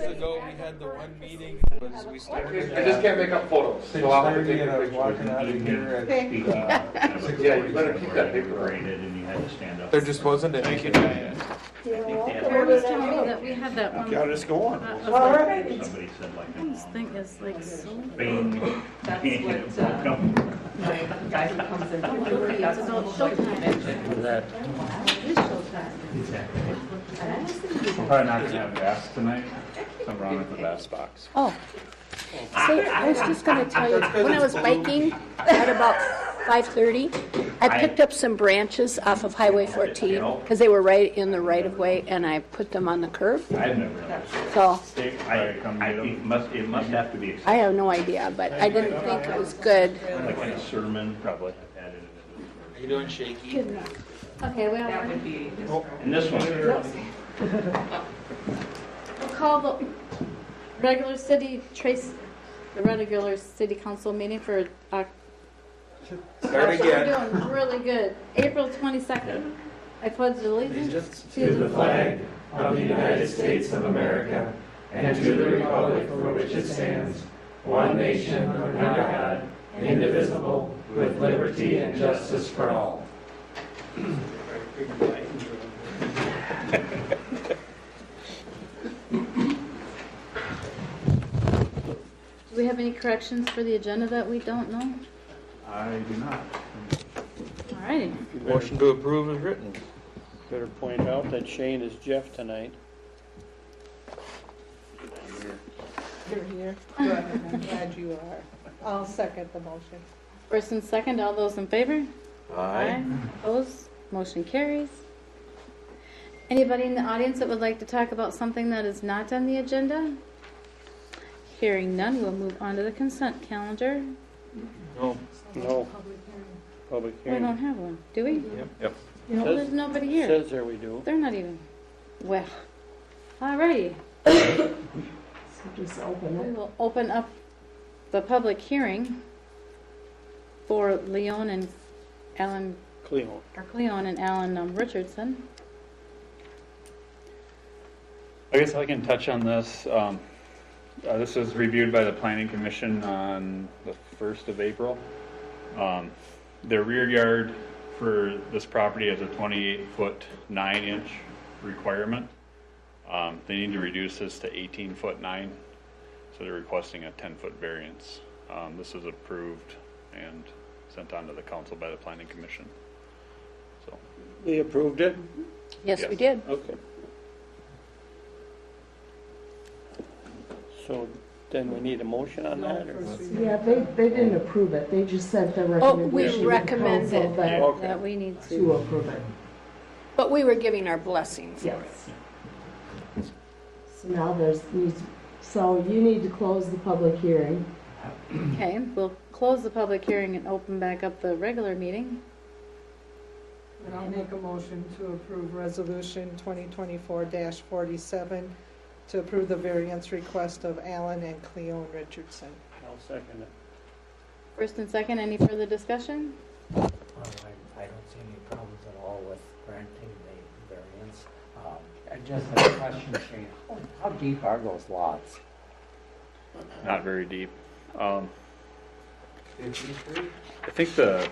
ago, we had the one meeting, was we started. I just can't make up photos. So I'll have to take And I a was picture. walking out of here at. Yeah, you better keep that paper on. And you had to stand up. There just wasn't anything. Diane. Barry was telling me that we had that one. Got us going. All right. Somebody said like This thing is like so. Spain. That's what, my guy who comes in. It's about showtime. That. It is showtime. We're probably not gonna have gas tonight. Something wrong with the gas box. Oh. See, I was just going to tell you, when I was biking at about 5:30, I picked up some branches off of Highway 14 because they were right in the right-of-way, and I put them on the curb. I've never. So It must have to be. I have no idea, but I didn't think it was good. Like in a sermon, probably. Are you doing shaky? Good enough. Okay, we That have, would be. And this one. we'll call the regular city, the regular city council meeting for, Start we're again. doing really good. April 22nd. I pledge allegiance to the flag of the United States of America and to the republic for which it stands, one nation under God, indivisible, with liberty and justice for all. Do we have any corrections for the agenda that we don't know? I do not. All righty. Motion to approve is written. Better point out that Shane is Jeff tonight. You're here. Good. I'm glad you are. I'll second the motion. First and second, all those in favor? Aye. Opposed? Motion carries. Anybody in the audience that would like to talk about something that is not on the agenda? Hearing none, we'll move on to the consent calendar. No. No. Public We hearing. don't have one, do we? Yep. No, there's nobody here. Says there we do. They're not even. Well, all righty. Just open We will open up the public hearing for Leon and Alan, Cleo. or Cleon and Alan Richardson. I guess I can touch on this. This was reviewed by the Planning Commission on the 1st of April. Their rear yard for this property has a 28-foot 9-inch requirement. They need to reduce this to 18-foot 9, so they're requesting a 10-foot variance. This was approved and sent on to the council by the Planning Commission. So We approved it? Yes, we did. Okay. So then we need a motion on that? Or? Yeah, they didn't approve it. They just sent the Oh, recommendation. we to the recommend council it. that- Okay. That we need To to. approve it. But we were giving our blessing for it. Yes. So now so you need to close the public hearing. Okay, we'll close the public hearing and open back up the regular meeting. And I'll make a motion to approve resolution 2024-47 to approve the variance request of Alan and Cleon Richardson. I'll second it. First and second, any further discussion? I don't see any problems at all with granting the variance. I just have a question, Shane. How deep are those lots? not very deep. 53? I think the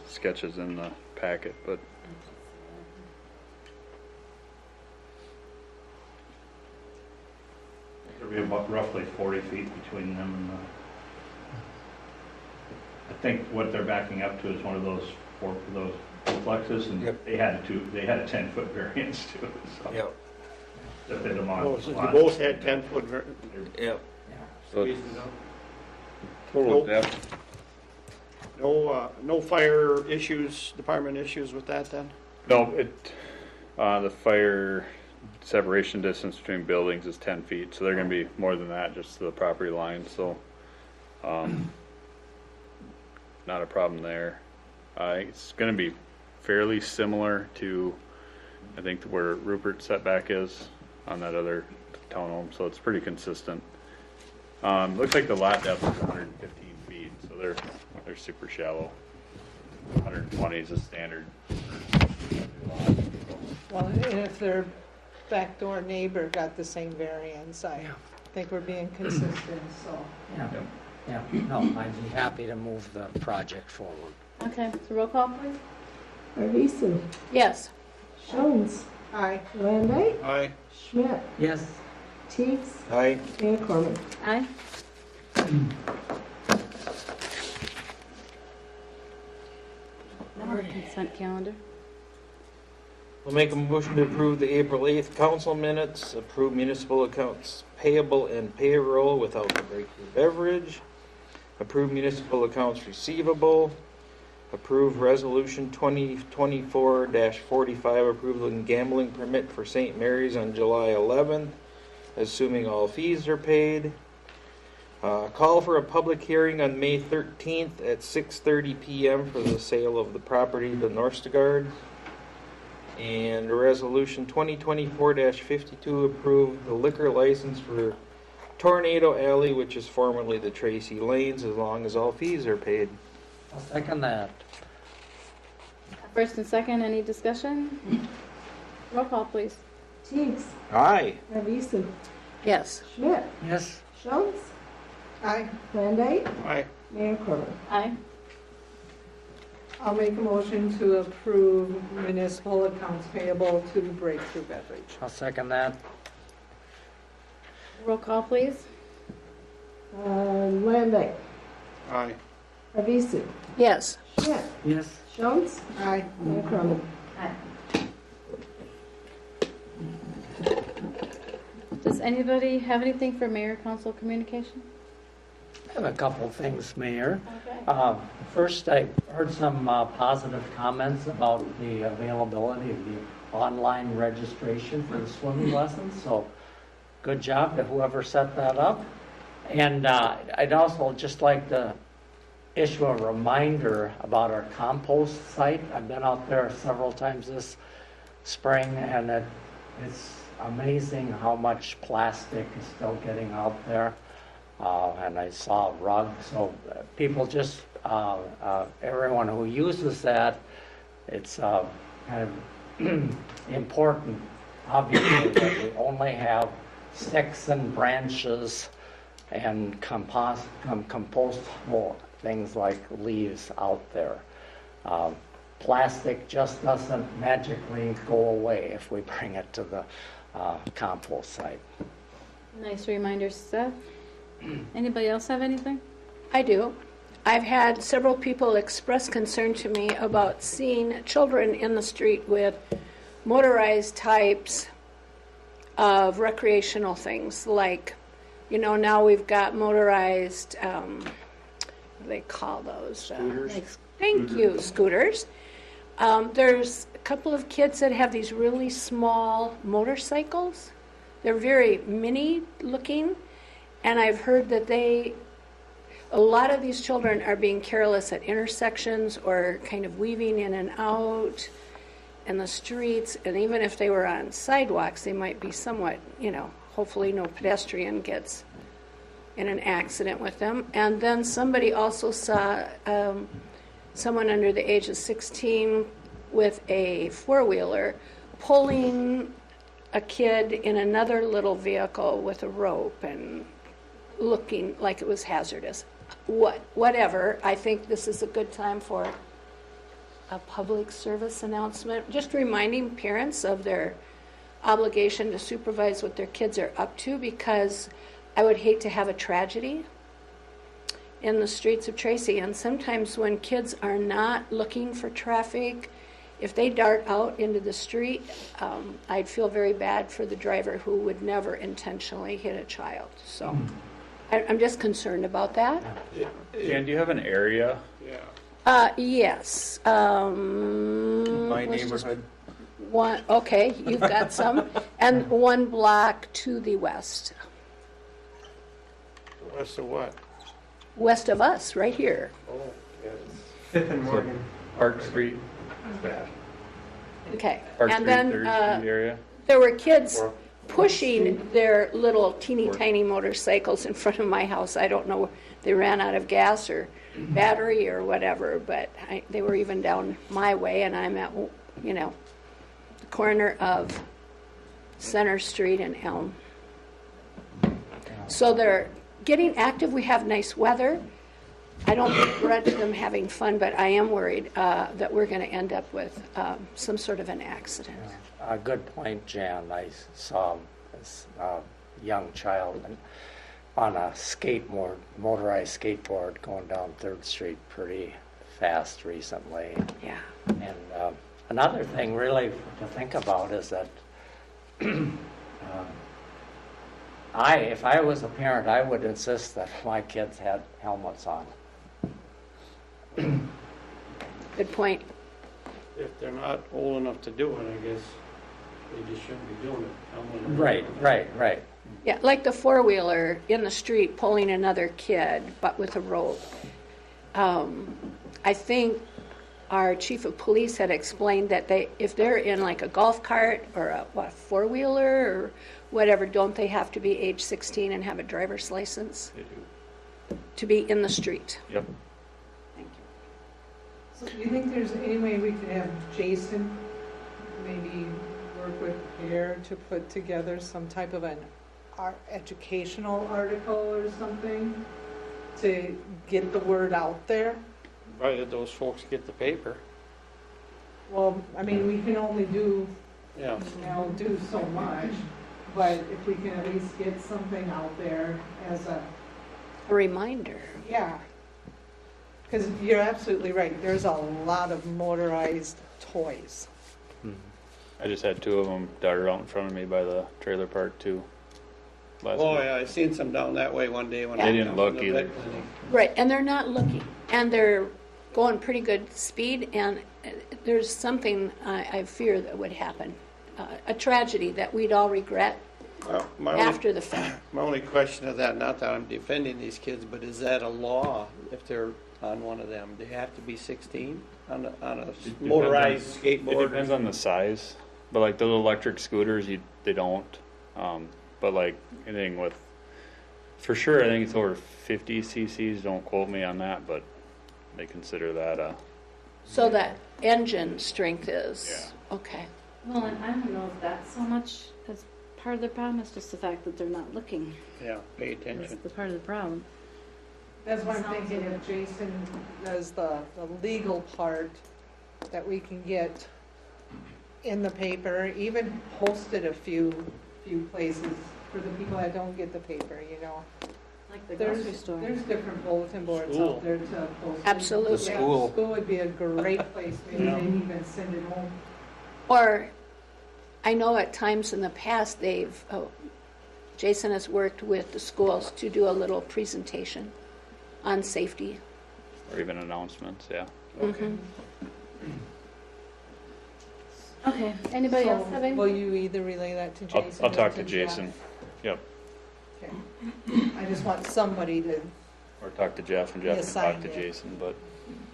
sketch is in the packet, but There'll be about roughly 40 feet between them and I think what they're backing up to is one of those duplexes, and Yep. they had a 10-foot variance to it. So Yep. that fit them on. Oh, so you both had 10-foot. Yep. so Squeeze it up. total Nope. depth. No fire issues, department issues with that then? No, the fire separation distance between buildings is 10 feet, so they're going to be more than that, just to the property line. So, not a problem there. It's going to be fairly similar to, I think, where Rupert's setback is on that other townhome, so it's pretty consistent. Looks like the lot depth is 115 feet, so they're super shallow. 120 is a standard lot. Well, and if they're backdoor neighbor got the same variance. I think we're being consistent, so. Yeah, no, I'd be happy to move the project forward. Okay, so roll call, please. Arvisu, Yes. Jones, Aye. Landau, Aye. Schmidt, Yes. Teagues, Aye. Mayor Corman. Aye. Now the consent calendar. We'll make a motion to approve the April 8th council minutes, approve municipal accounts payable and payroll without the breakthrough beverage, approve municipal accounts receivable, approve resolution 2024-45, approval and gambling permit for St. Mary's on July 11th, assuming all fees are paid. Call for a public hearing on May 13th at 6:30 p.m. for the sale of the property to Norstgard. And resolution 2024-52, approve the liquor license for Tornado Alley, which is formerly the Tracy Lanes, as long as all fees are paid. I'll second that. First and second, any discussion? Roll call, please. Teagues, Aye. Arvisu, Yes. Schmidt, Yes. Jones, Aye. Landau, Aye. Mayor Corman. Aye. I'll make a motion to approve municipal accounts payable to Breakthrough Beverage. I'll second that. Roll call, please. Landau, Aye. Arvisu, Yes. Schmidt, Yes. Jones, Aye. Mayor Corman. Does anybody have anything for mayor council communication? I have a couple of things, Mayor. Okay. First, I heard some positive comments about the availability of the online registration for the swimming lessons, so good job to whoever set that up. And I'd also just like to issue a reminder about our compost site. I've been out there several times this spring, and it's amazing how much plastic is still getting out there. And I saw a rug, so people just, everyone who uses that, it's kind of important, obviously, that we only have sticks and branches and compostable things like leaves out there. Plastic just doesn't magically go away if we bring it to the compost site. Nice reminder, Seth. Anybody else have anything? I do. I've had several people express concern to me about seeing children in the street with motorized types of recreational things, like, now we've got motorized, what do they call those? Scooters. Thank you, scooters. There's a couple of kids that have these really small motorcycles. They're very mini looking. And I've heard that a lot of these children are being careless at intersections or kind of weaving in and out in the streets. And even if they were on sidewalks, they might be somewhat, hopefully no pedestrian gets in an accident with them. And then somebody also saw someone under the age of 16 with a four-whaler pulling a kid in another little vehicle with a rope and looking like it was hazardous. Whatever. I think this is a good time for a public service announcement, just reminding parents of their obligation to supervise what their kids are up to, because I would hate to have a tragedy in the streets of Tracy. And sometimes when kids are not looking for traffic, if they dart out into the street, I'd feel very bad for the driver who would never intentionally hit a child. So I'm just concerned about that. Dan, do you have an area? Yes. My let's just- neighborhood. One, okay, you've got some. And one block to the west. West of what? West of us, right here. Fifth and Morgan. Park Street? Okay. Park And Street, then Third Street area? there were kids pushing their little teeny tiny motorcycles in front of my house. I don't know, they ran out of gas or battery or whatever, but they were even down my way, and I'm at, the corner of Center Street and Elm. So they're getting active. We have nice weather. I don't begrudge them having fun, but I am worried that we're going to end up with some sort of an accident. A good point, Jan. I saw this young child on a skateboard, motorized skateboard, going down 3rd Street pretty fast recently. Yeah. And another thing really to think about is that if I was a parent, I would insist that my kids had helmets on. Good point. If they're not old enough to do it, I guess they just shouldn't be doing it. Right. Yeah, like the four-wheeler in the street pulling another kid, but with a rope. I think our chief of police had explained that if they're in like a golf cart or a four-wheeler or whatever, don't they have to be age 16 and have a driver's license They do. to be in the street? Yep. Thank you. So do you think there's any way we could have Jason maybe work with Pear to put together some type of an educational article or something to get the word out there? Right, those folks get the paper. Well, I mean, we can only do, Yeah. do so much, but if we can at least get something out there as a, A reminder. yeah. Because you're absolutely right, there's a lot of motorized toys. I just had 2 of them dart out in front of me by the trailer park too. Last Oh, week. yeah, I seen some down that way one day when They I didn't come from look the either. vet clinic. Right, and they're not looking, and they're going pretty good speed, and there's something I fear that would happen, a tragedy that we'd all regret Well, after the fact. my only question of that, not that I'm defending these kids, but is that a law if they're on one of them? They have to be 16 on a motorized It skateboard? depends on the size, but like those electric scooters, they don't. But like anything with, for sure, I think it's over 50 cc's. Don't quote me on that, but they consider that a. So that engine strength is, Yeah. okay. Well, and I don't know if that's so much as part of the problem, it's just the fact that they're not looking. Yeah, pay That's attention. the part of the problem. That's why I'm thinking if Jason does the legal part, that we can get in the paper, even posted a few places for the people that don't get the paper, you know. Like the grocery store. There's different bulletin boards School. out there to post. Absolutely. Yeah, school. School would be a great place, maybe they can even send it home. Or, I know at times in the past, Jason has worked with the schools to do a little presentation on safety. Or even announcements, yeah. Mhm. Okay, anybody So, else have any? will you either relay that to Jason? I'll or talk to Jeff? Jason. Yep. Okay. I just want somebody to, Or talk to Jeff, and Jeff can talk Assigned to it. Jason, but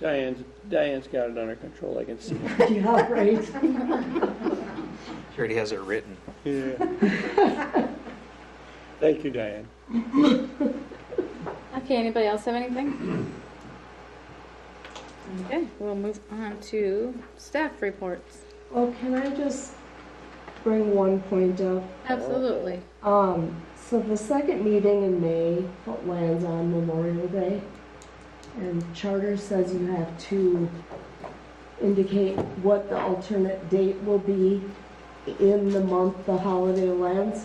Diane's got it under control, I can see. Yeah, right. She already has it written. Yeah. Thank you, Diane. Okay, anybody else have anything? Okay, we'll move on to staff reports. Well, can I just bring one point up? Absolutely. So the second meeting in May lands on Memorial Day, and charter says you have to indicate what the alternate date will be in the month the holiday lands.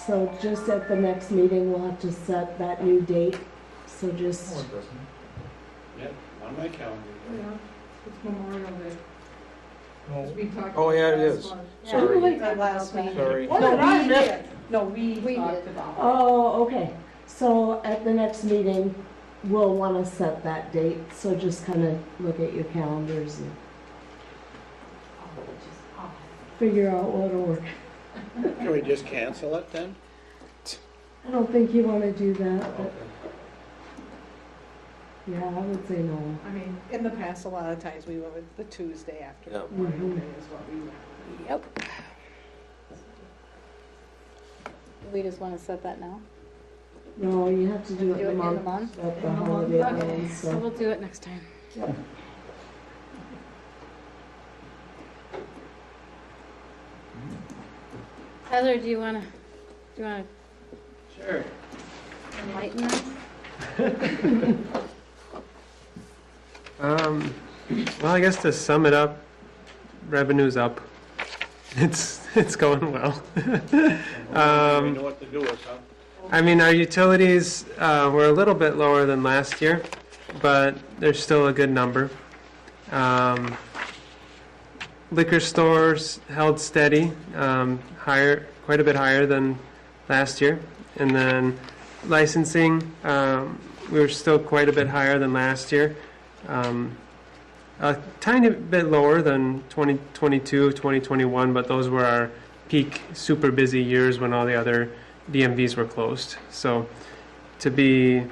So just at the next meeting, we'll have to set that new date. So just, Yep, on my calendar. yeah, it's Memorial Day. 'Cause we talked Oh, yeah, about it last is. month. Sorry. At last meeting. Sorry. No, we did. No, we We talked did. about it. oh, okay. So at the next meeting, we'll want to set that date. So just kind of look at your calendars and figure out what'll work. Can we just cancel it then? I don't think you want to do that, but yeah, I would say no. I mean, in the past, a lot of times we went with the Tuesday after Yep. Memorial Day is what we went. Yep. We just want to set that now. No, you have to do it in the month month? that the holiday Okay, lands. so So we'll do it next time. Yep. Tyler, do you wanna Sure. enlighten us? Well, I guess to sum it up, revenue's up. It's going well. We know what to do with, huh? I mean, our utilities were a little bit lower than last year, but they're still a good number. Liquor stores held steady, higher, quite a bit higher than last year. And then licensing, we were still quite a bit higher than last year. A tiny bit lower than 2022, 2021, but those were our peak super busy years when all the other DMVs were closed. So to be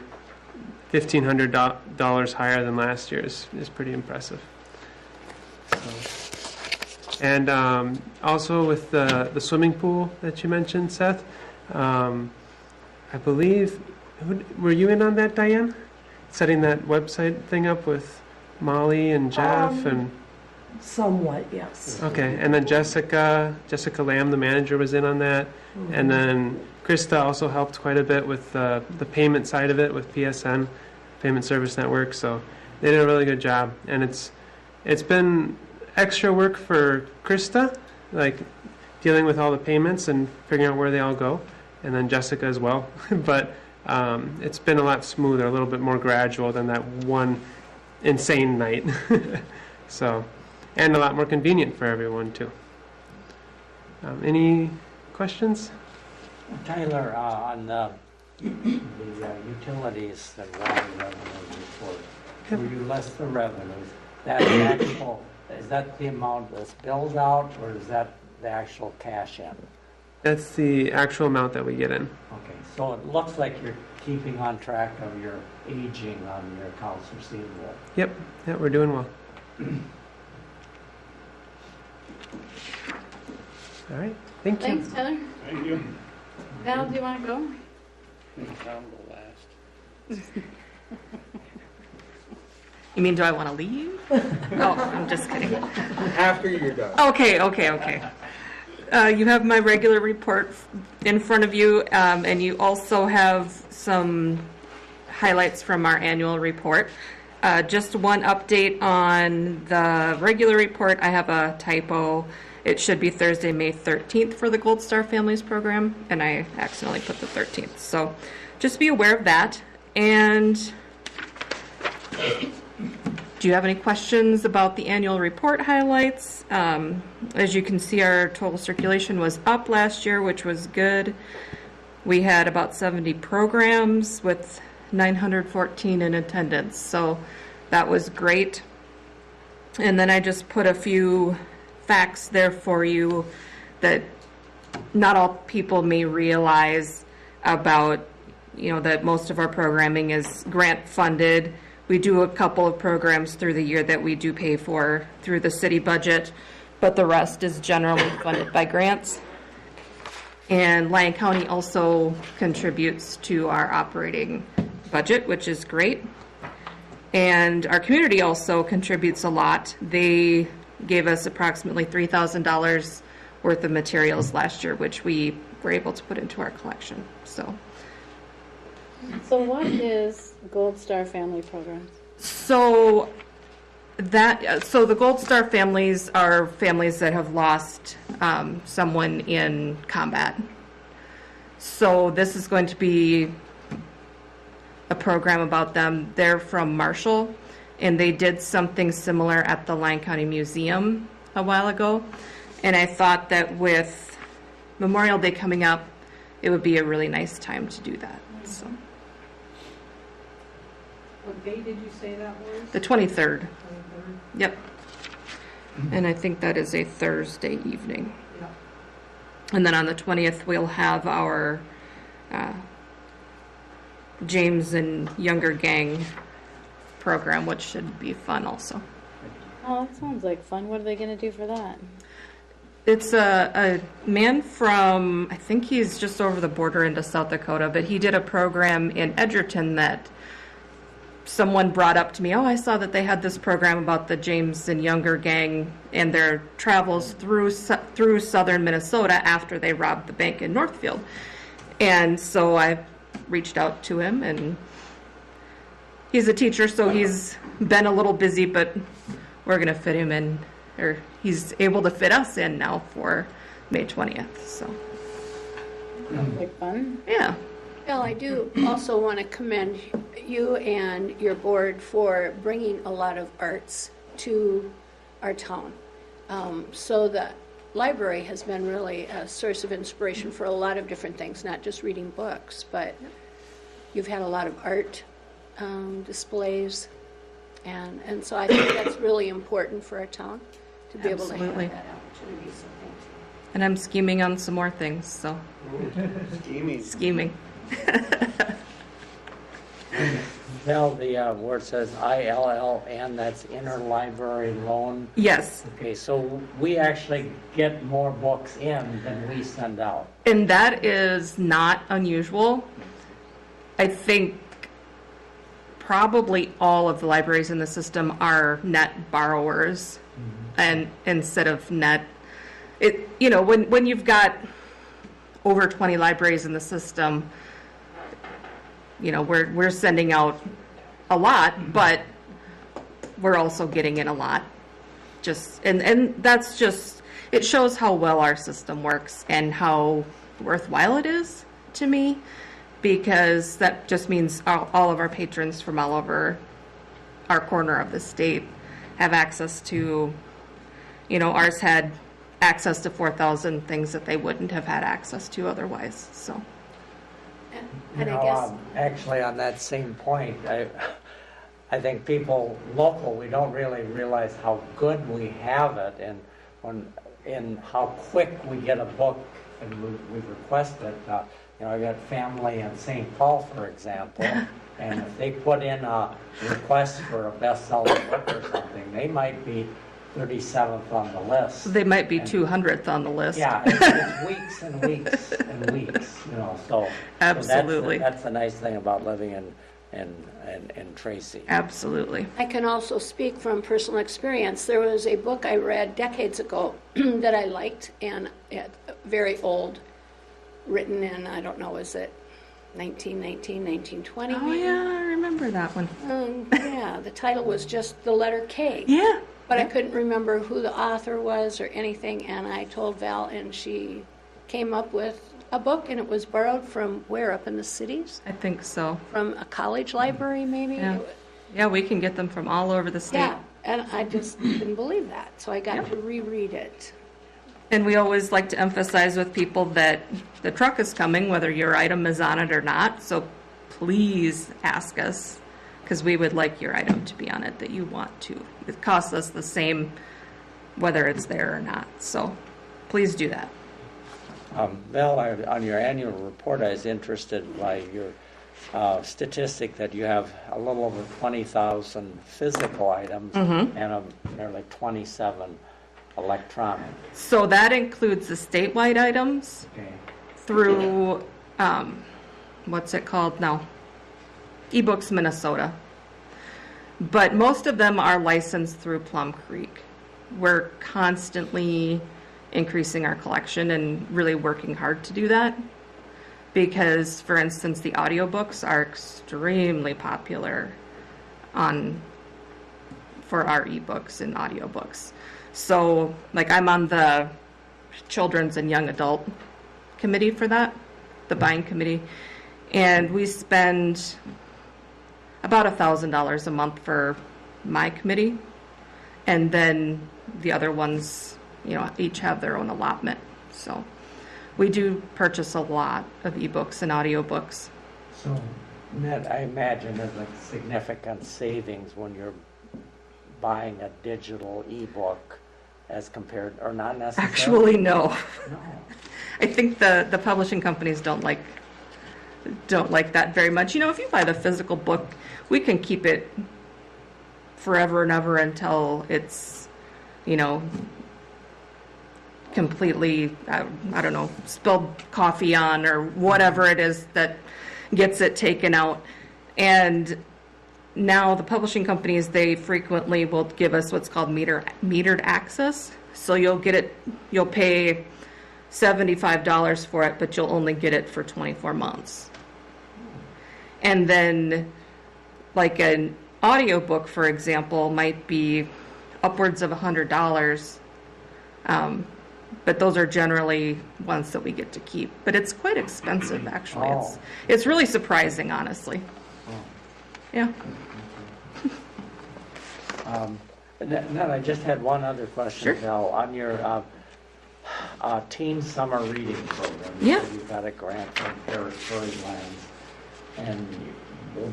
$1,500 higher than last year is pretty impressive. So, and also with the swimming pool that you mentioned, Seth, I believe, were you in on that, Diane? Setting that website thing up with Molly and Jeff and... Somewhat, yes. Okay, and then Jessica Lamb, the manager, was in on that. And then Krista also helped quite a bit with the payment side of it with PSN, Payment Service Network. So they did a really good job. And it's been extra work for Krista, like dealing with all the payments and figuring out where they all go. And then Jessica as well. But it's been a lot smoother, a little bit more gradual than that one insane night. So, and a lot more convenient for everyone too. Any questions? Tyler, on the utilities, the water revenue report, where you list the revenues, that actual, is that the amount that's billed out, or is that the actual cash in? That's the actual amount that we get in. Okay, so it looks like you're keeping on track of your aging on your accounts receivable. Yep, we're doing well. All right, thank you. Thanks, Tyler. Thank you. Val, do you wanna go? I'll go last. You mean, do I want to leave? Oh, I'm just kidding. After you're done. Okay. You have my regular report in front of you, and you also have some highlights from our annual report. Just one update on the regular report. I have a typo. It should be Thursday, May 13th for the Gold Star Families Program, and I accidentally put the 13th. So just be aware of that. And do you have any questions about the annual report highlights? As you can see, our total circulation was up last year, which was good. We had about 70 programs with 914 in attendance, so that was great. And then I just put a few facts there for you that not all people may realize about, that most of our programming is grant funded. We do a couple of programs through the year that we do pay for through the city budget, but the rest is generally funded by grants. And Lyon County also contributes to our operating budget, which is great. And our community also contributes a lot. They gave us approximately $3,000 worth of materials last year, which we were able to put into our collection. So what is Gold Star Family Programs? So the Gold Star families are families that have lost someone in combat. So this is going to be a program about them. They're from Marshall, and they did something similar at the Lyon County Museum a while ago. And I thought that with Memorial Day coming up, it would be a really nice time to do that. So. What day did you say that was? The 23rd. Yep. And I think that is a Thursday evening. Yep. And then on the 20th, we'll have our James and Younger Gang program, which should be fun also. Oh, that sounds like fun. What are they going to do for that? It's a man from, I think he's just over the border into South Dakota, but he did a program in Edgerton that someone brought up to me, oh, I saw that they had this program about the James and Younger gang and their travels through southern Minnesota after they robbed the bank in Northfield. And so I reached out to him, and he's a teacher, so he's been a little busy, but we're going to fit him in, or he's able to fit us in now for May 20th. So, Like fun. yeah. Well, I do also want to commend you and your board for bringing a lot of arts to our town. So the library has been really a source of inspiration for a lot of different things, not just reading books, but you've had a lot of art displays. And so I think that's really important for our town to be able to Absolutely. have that opportunity. So thank you. And I'm scheming on some more things, so. Scheming. Val, where it says ILLN, that's interlibrary loan. Yes. Okay, so we actually get more books in than we send out. And that is not unusual. I think probably all of the libraries in the system are net borrowers, and instead of net, when you've got over 20 libraries in the system, we're sending out a lot, but we're also getting in a lot. And that's just, it shows how well our system works and how worthwhile it is to me, because that just means all of our patrons from all over our corner of the state have access to, ours had access to 4,000 things that they wouldn't have had access to otherwise, so. And I guess, Actually, on that same point, I think people local, we don't really realize how good we have it, and how quick we get a book and we request it. I got family in St. Paul, for example, and if they put in a request for a best-selling book or something, they might be 37th on the list. They might be 200th on the list. Yeah, it's weeks and weeks and weeks, so. Absolutely. So that's the nice thing about living in Tracy. Absolutely. I can also speak from personal experience. There was a book I read decades ago that I liked, and very old, written in, I don't know, was it 1919, 1920? Oh, yeah, I remember that one. Yeah, the title was just The Letter K. Yeah. But I couldn't remember who the author was or anything, and I told Val, and she came up with a book, and it was borrowed from where, up in the cities? I think so. From a college library, maybe? Yeah. Yeah, we can get them from all over the state. Yeah, and I just couldn't believe that, so I got to reread it. And we always like to emphasize with people that the truck is coming, whether your item is on it or not, so please ask us, because we would like your item to be on it that you want to. It costs us the same whether it's there or not, so please do that. Val, on your annual report, I was interested by your statistic that you have a little over 20,000 physical items and nearly 27 electronic. So that includes the statewide items through, what's it called now? eBooks Minnesota. But most of them are licensed through Plum Creek. We're constantly increasing our collection and really working hard to do that because, for instance, the audiobooks are extremely popular for our ebooks and audiobooks. So, like, I'm on the children's and young adult committee for that, the buying committee, and we spend about $1,000 a month for my committee, and then the other ones, each have their own allotment. So we do purchase a lot of ebooks and audiobooks. So that, I imagine, is a significant savings when you're buying a digital ebook as compared, or not necessarily? Actually, no. No. I think the publishing companies don't like that very much. If you buy the physical book, we can keep it forever and ever until it's, completely, I don't know, spilled coffee on or whatever it is that gets it taken out. And now the publishing companies, they frequently will give us what's called metered access. So you'll pay $75 for it, but you'll only get it for 24 months. And then like an audiobook, for example, might be upwards of $100. But those are generally ones that we get to keep. But it's quite expensive, actually. Oh. It's really surprising, honestly. Yeah. And then I just had one other question, Sure. Val, on your teen summer reading program. Yeah. You got a grant from Paris Lands, and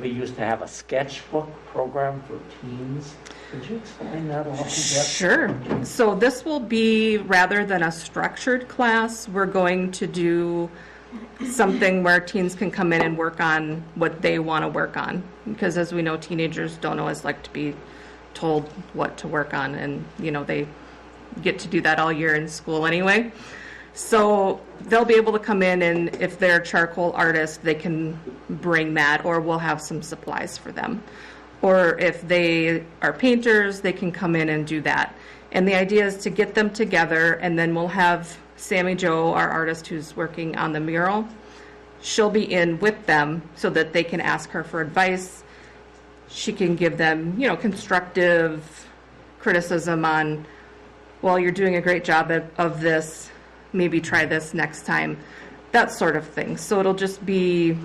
we used to have a sketchbook program for teens. Could you explain that a little bit? Sure. So this will be, rather than a structured class, we're going to do something where teens can come in and work on what they want to work on. Because as we know, teenagers don't always like to be told what to work on, and they get to do that all year in school anyway. So they'll be able to come in, and if they're a charcoal artist, they can bring that, or we'll have some supplies for them. Or if they are painters, they can come in and do that. And the idea is to get them together, and then we'll have Sammy Jo, our artist who's working on the mural. She'll be in with them so that they can ask her for advice. She can give them, constructive criticism on, well, you're doing a great job of this. Maybe try this next time. That sort of thing. So it'll just be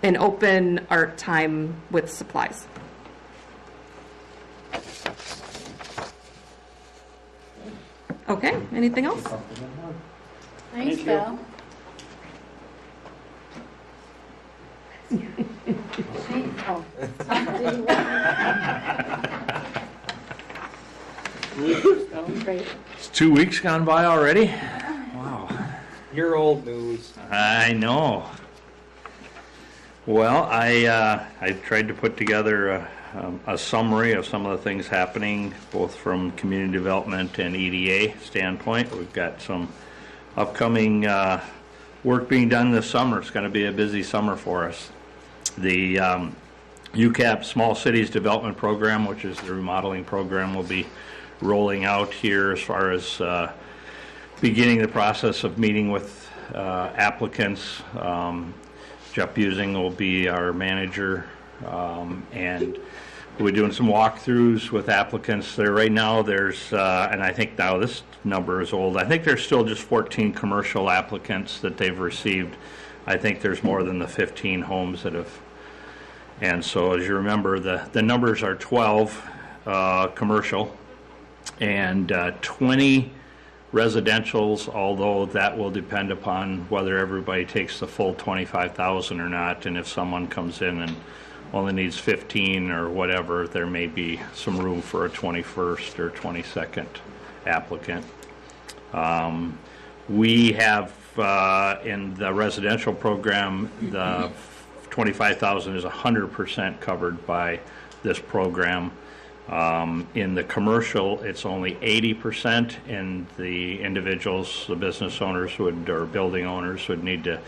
an open art time with supplies. Okay, anything else? Thanks, Val. Oh, great. It's 2 weeks gone by already? Wow. You're old news. I know. Well, I tried to put together a summary of some of the things happening, both from community development and EDA standpoint. We've got some upcoming work being done this summer. It's going to be a busy summer for us. The UCAP Small Cities Development Program, which is the remodeling program, will be rolling out here as far as beginning the process of meeting with applicants. Jeff Busing will be our manager, and we'll be doing some walkthroughs with applicants. There right now there's, and I think now this number is old, I think there's still just 14 commercial applicants that they've received. I think there's more than the 15 homes that have, and so as you remember, the numbers are 12 commercial and 20 residentials, although that will depend upon whether everybody takes the full 25,000 or not, and if someone comes in and only needs 15 or whatever, there may be some room for a 21st or 22nd applicant. We have in the residential program, the 25,000 is 100% covered by this program. In the commercial, it's only 80%, and the individuals, the business owners or building owners would need to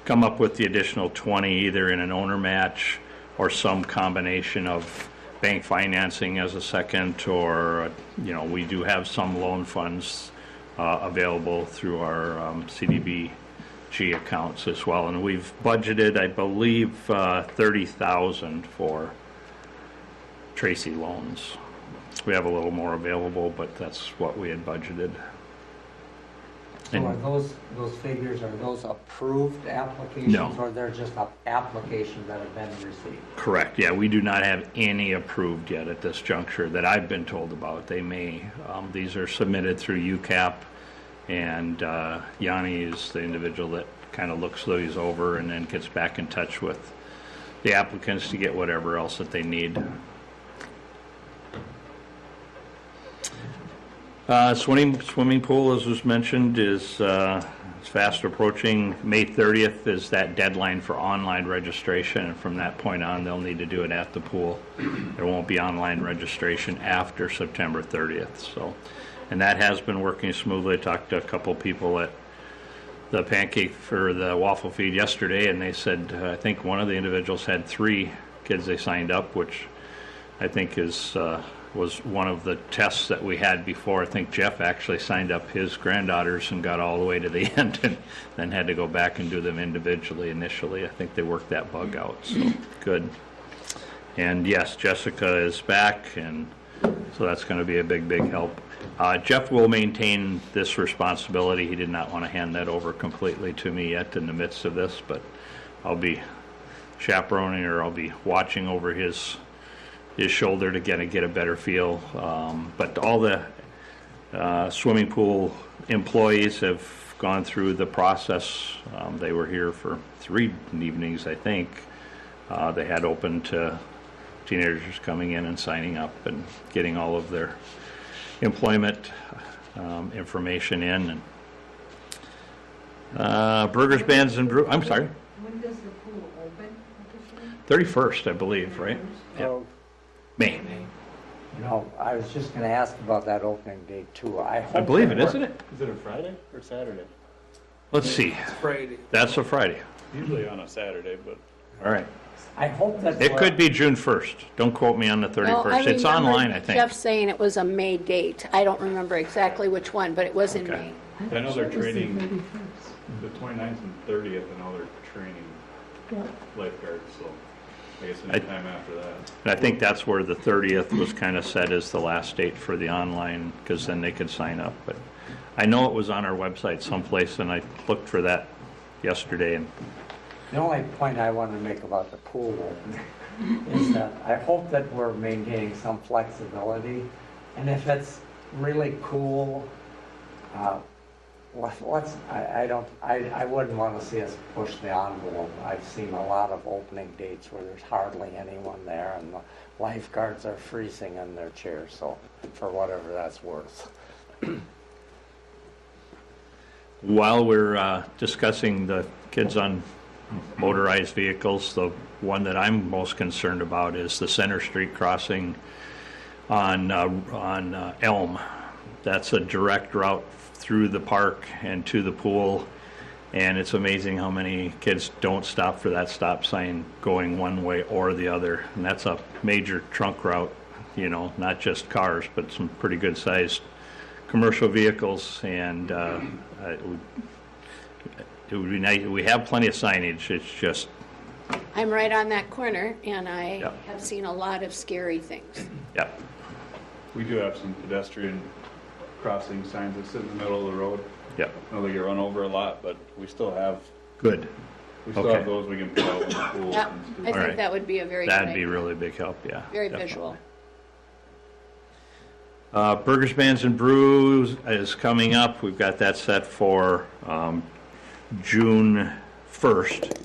come up with the additional 20, either in an owner match or some combination of bank financing as a second, or, we do have some loan funds available through our CDBG accounts as well. And we've budgeted, I believe, $30,000 for Tracy loans. We have a little more available, but that's what we had budgeted. So are those figures, are those approved applications? No. Or they're just applications that have been received? Correct, yeah, we do not have any approved yet at this juncture that I've been told about. They may, these are submitted through UCAP, and Yanni is the individual that kind of looks these over and then gets back in touch with the applicants to get whatever else that they need. Swimming pool, as was mentioned, is fast approaching. May 30th is that deadline for online registration, and from that point on, they'll need to do it at the pool. There won't be online registration after September 30th. So, and that has been working smoothly. I talked to a couple people at the pancake for the waffle feed yesterday, and they said I think one of the individuals had 3 kids they signed up, which I think was one of the tests that we had before. I think Jeff actually signed up his granddaughters and got all the way to the end and then had to go back and do them individually initially. I think they worked that bug out, so good. And yes, Jessica is back, and so that's going to be a big, big help. Jeff will maintain this responsibility. He did not want to hand that over completely to me yet in the midst of this, but I'll be chaperoning, or I'll be watching over his shoulder to get a better feel. But all the swimming pool employees have gone through the process. They were here for 3 evenings, I think. They had open to teenagers coming in and signing up and getting all of their employment information in. And Burgers, Bands, and Brew. I'm sorry. When does the pool open officially? 31st, I believe, right? Yeah. May. You know, I was just going to ask about that opening date too. I believe it, isn't it? Is it a Friday or Saturday? Let's see. It's Friday. That's a Friday. Usually on a Saturday, but. All right. I hope that It could be June 1st. Don't quote me on the 31st. Well, I It's remember online, I think. Jeff saying it was a May date. I don't remember exactly which one, but it was in Okay. May. I know they're It was the training 31st. the 29th and 30th, and now they're training Yep. lifeguards, so I guess I- anytime after that. And I think that's where the 30th was kind of set as the last date for the online, because then they could sign up. But I know it was on our website someplace, and I looked for that yesterday. And the only point I want to make about the pool opening is that I hope that we're maintaining some flexibility, and if it's really cool, I wouldn't want to see us push the envelope. I've seen a lot of opening dates where there's hardly anyone there, and the lifeguards are freezing in their chairs, so for whatever that's worth. while we're discussing the kids on motorized vehicles, the one that I'm most concerned about is the Center Street crossing on Elm. That's a direct route through the park and to the pool, and it's amazing how many kids don't stop for that stop sign going one way or the other. And that's a major trunk route, you know, not just cars, but some pretty good sized commercial vehicles, and it would be nice. We have plenty of signage. It's just. I'm right on that corner, and I Yep. have seen a lot of scary things. Yep. We do have some pedestrian crossing signs that sit in the middle of the road. Yep. I know they get run over a lot, but we still have Good. okay. Have those we can put out in the pool. Yep, I think right. that would be a very That'd good be idea. really big help. Yeah. Very definitely. visual. Burgers, Bands, and Brews is coming up. We've got that set for June 1st.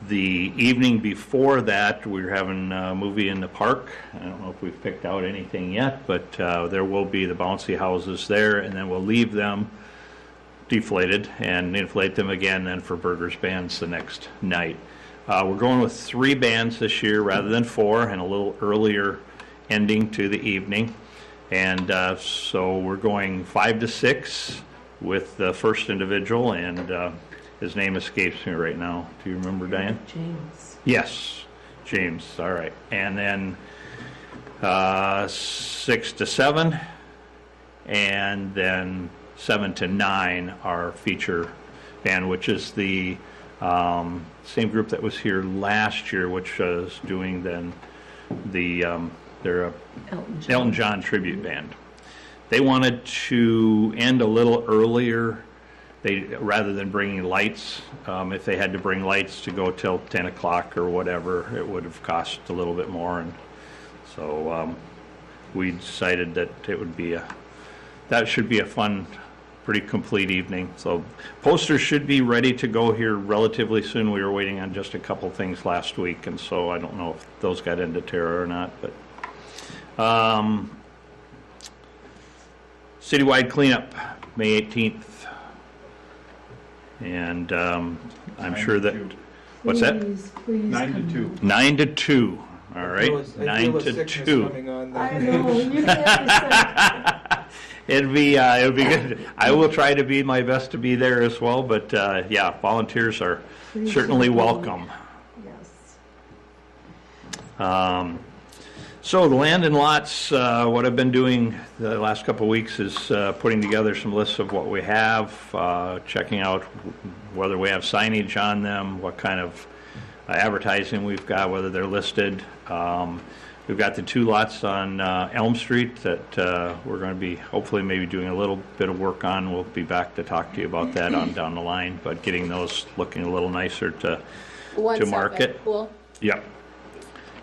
The evening before that, we're having a movie in the park. I don't know if we've picked out anything yet, but there will be the bouncy houses there, and then we'll leave them deflated and inflate them again then for Burgers, Bands the next night. We're going with 3 bands this year rather than 4, and a little earlier ending to the evening. And so we're going 5 to 6 with the first individual, and his name escapes me right now. Do you remember, Diane? James. Yes, James. All right. And then 6 to 7, and then 7 to 9 our feature band, which is the same group that was here last year, which was doing then their Elton John tribute band. They wanted to end a little earlier. Rather than bringing lights, if they had to bring lights to go till 10 o'clock or whatever, it would have cost a little bit more. And so we decided that that should be a fun, pretty complete evening. So posters should be ready to go here relatively soon. We were waiting on just a couple things last week, and so I don't know if those got into Tara or not. But citywide cleanup, May 18th. And I'm sure that, what's that? Please 9 to 2. 9 to 2, all right? I feel 9 a to sickness 2. coming on I there. know, you can't It'd be good. I will try to be my best to be there as well, but yeah, volunteers are Please certainly do. welcome. Yes. So the land and lots, what I've been doing the last couple of weeks is putting together some lists of what we have, checking out whether we have signage on them, what kind of advertising we've got, whether they're listed. We've got the 2 lots on Elm Street that we're going to be hopefully maybe doing a little bit of work on. We'll be back to talk to you about that on down the line, but getting those looking a little nicer to market. Cool. Yep.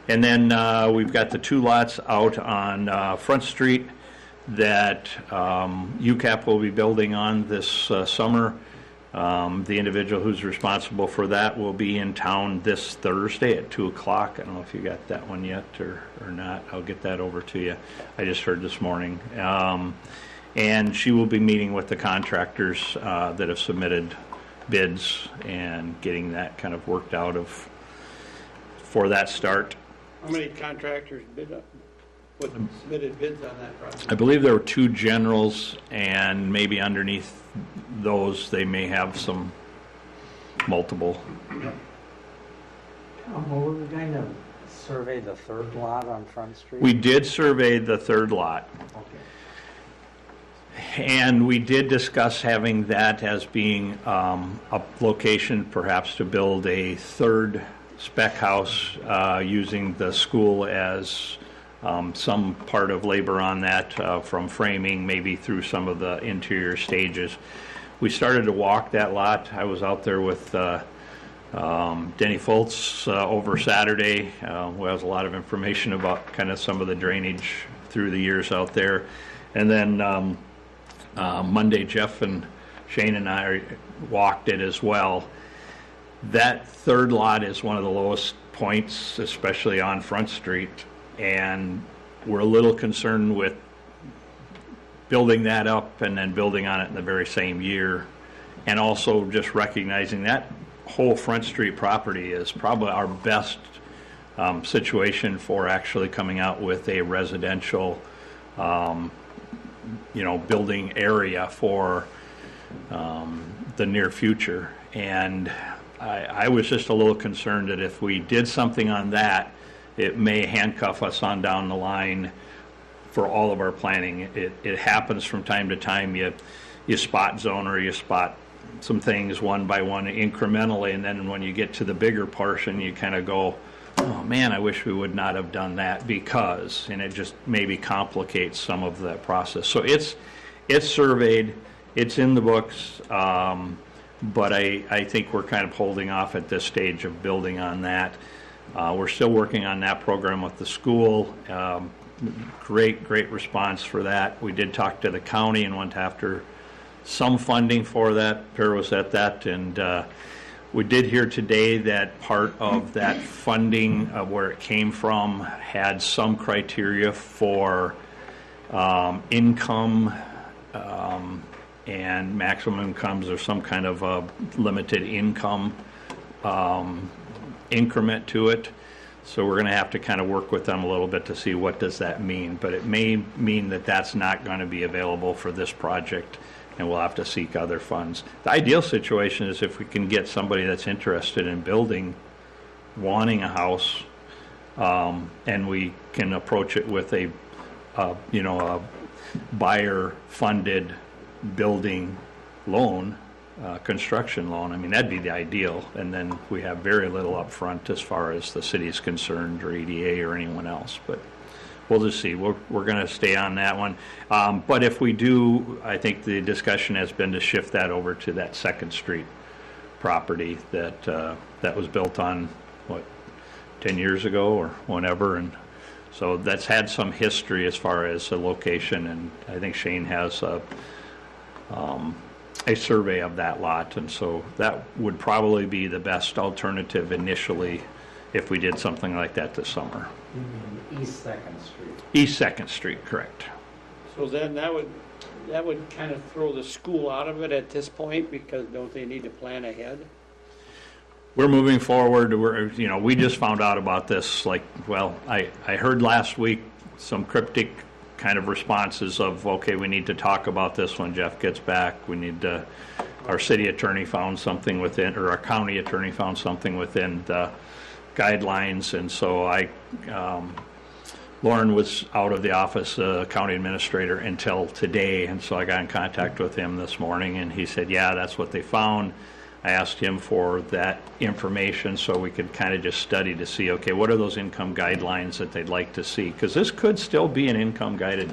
And then we've got the 2 lots out on Front Street that UCAP will be building on this summer. The individual who's responsible for that will be in town this Thursday at 2 o'clock. I don't know if you got that one yet or not. I'll get that over to you. I just heard this morning. And she will be meeting with the contractors that have submitted bids and getting that kind of worked out for that start. How many contractors submitted bids on that project? I believe there were 2 generals, and maybe underneath those they may have some multiple. Were we going to survey the 3rd lot on Front Street? We did survey the 3rd lot. Okay. And we did discuss having that as being a location perhaps to build a 3rd spec house using the school as some part of labor on that from framing, maybe through some of the interior stages. We started to walk that lot. I was out there with Denny Foltz over Saturday, who has a lot of information about kind of some of the drainage through the years out there. And then Monday, Jeff and Shane and I walked it as well. That 3rd lot is one of the lowest points, especially on Front Street, and we're a little concerned with building that up and then building on it in the very same year, and also just recognizing that whole Front Street property is probably our best situation for actually coming out with a residential building area for the near future. And I was just a little concerned that if we did something on that, it may handcuff us on down the line for all of our planning. It happens from time to time. You spot zone or you spot some things one by one incrementally, and then when you get to the bigger portion, you kind of go, oh man, I wish we would not have done that because, and it just maybe complicates some of that process. So it's surveyed, it's in the books, but I think we're kind of holding off at this stage of building on that. We're still working on that program with the school. Great response for that. We did talk to the county and went after some funding for that. Per was at that, and we did hear today that part of that funding, where it came from, had some criteria for income and maximum incomes, or some kind of a limited income increment to it. So we're going to have to kind of work with them a little bit to see what does that mean. But it may mean that that's not going to be available for this project, and we'll have to seek other funds. The ideal situation is if we can get somebody that's interested in building, wanting a house, and we can approach it with a buyer-funded building loan, construction loan. I mean, that'd be the ideal, and then we have very little up front as far as the city is concerned, or EDA or anyone else. But we'll just see. We're going to stay on that one. But if we do, I think the discussion has been to shift that over to that 2nd Street property that was built on, 10 years ago or whenever. And so that's had some history as far as the location, and I think Shane has a survey of that lot, and so that would probably be the best alternative initially if we did something like that this summer. You mean East 2nd Street? East 2nd Street, correct. So then that would kind of throw the school out of it at this point, because don't they need to plan ahead? We're moving forward. We just found out about this, I heard last week some cryptic kind of responses of, okay, we need to talk about this when Jeff gets back. We need to, our city attorney found something within, or our county attorney found something within the guidelines, and so Lauren was out of the office, county administrator, until today, and so I got in contact with him this morning, and he said, yeah, that's what they found. I asked him for that information so we could kind of just study to see, okay, what are those income guidelines that they'd like to see? Because this could still be an income guided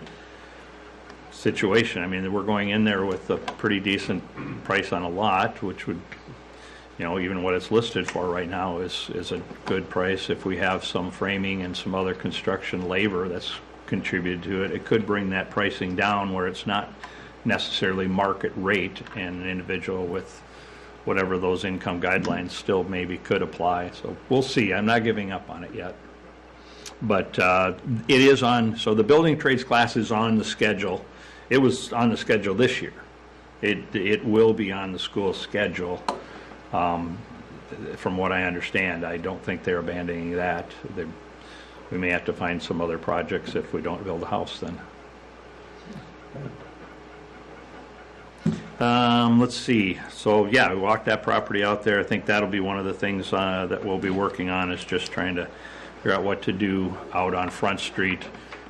situation. I mean, we're going in there with a pretty decent price on a lot, which would, even what it's listed for right now is a good price. If we have some framing and some other construction labor that's contributed to it, it could bring that pricing down where it's not necessarily market rate, and an individual with whatever those income guidelines still maybe could apply. So we'll see. I'm not giving up on it yet. But it is on, so the building trades class is on the schedule. It was on the schedule this year. It will be on the school schedule. From what I understand, I don't think they're abandoning that. We may have to find some other projects if we don't build a house then. Let's see. So yeah, we walked that property out there. I think that'll be one of the things that we'll be working on, is just trying to figure out what to do out on Front Street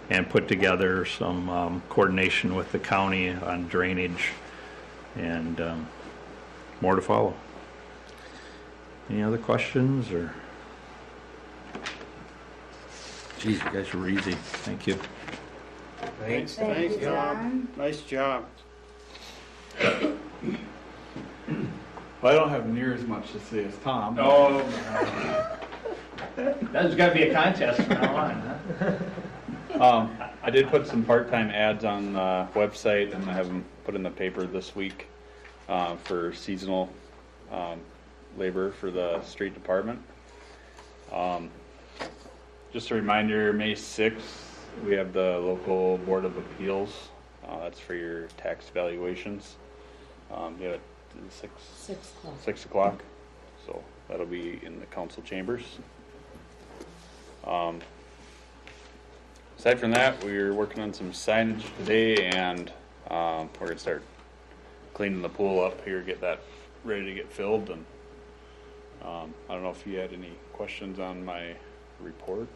and put together some coordination with the county on drainage, and more to follow. Any other questions? Or geez, you guys were easy. Thank you. Thanks. Thanks, John. Nice job. Well, I don't have near as much to say as Tom. Oh, there's got to be a contest from now on, huh? I did put some part-time ads on the website, and I have them put in the paper this week for seasonal labor for the street department. Just a reminder, May 6th, we have the local Board of Appeals. That's for your tax valuations. You have it 6 o'clock. So that'll be in the council chambers. Aside from that, we're working on some signage today, and we're gonna start cleaning the pool up here, get that ready to get filled. And I don't know if you had any questions on my report.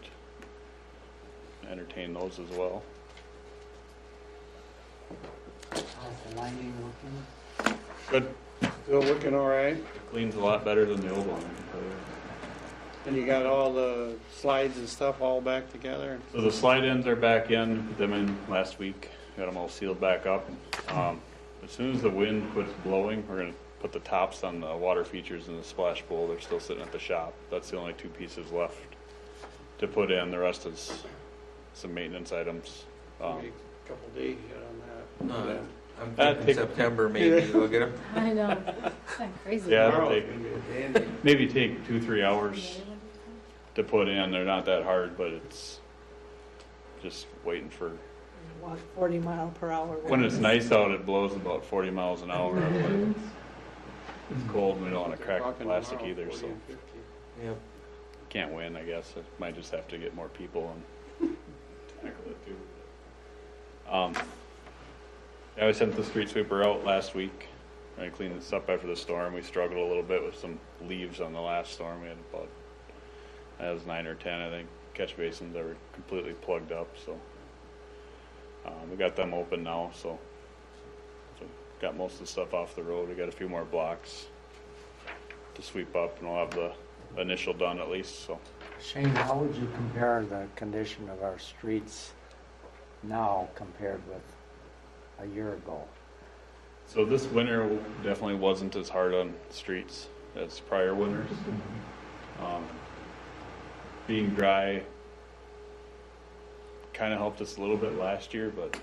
Entertain those as well. How's the lining looking? Good. Still looking all right? It cleans a lot better than the old one. And you got all the slides and stuff all back together? So the slide ends are back in, put them in last week, got them all sealed back up. As soon as the wind quits blowing, we're gonna put the tops on the water features in the splash pool. They're still sitting at the shop. That's the only 2 pieces left to put in. The rest is some maintenance items. Maybe a couple days yet on that. I'm thinking September maybe we'll get them. I know. It's kind of crazy. Yeah, it'll maybe take 2-3 hours to put in. They're not that hard, but it's just waiting for. What, 40 mile per hour? When it's nice out, it blows about 40 miles an hour. But it's cold, and we don't want to crack the plastic either, so Yep. can't win, I guess. It might just have to get more people and tackle it too. Yeah, I sent the street sweeper out last week. I cleaned this up after the storm. We struggled a little bit with some leaves on the last storm. We had about, that was 9 or 10, I think, catch basins that were completely plugged up. So we got them open now. So got most of the stuff off the road. We got a few more blocks to sweep up, and we'll have the initial done at least. So Shane, how would you compare the condition of our streets now compared with a year ago? So this winter definitely wasn't as hard on streets as prior winters. Being dry kind of helped us a little bit last year, but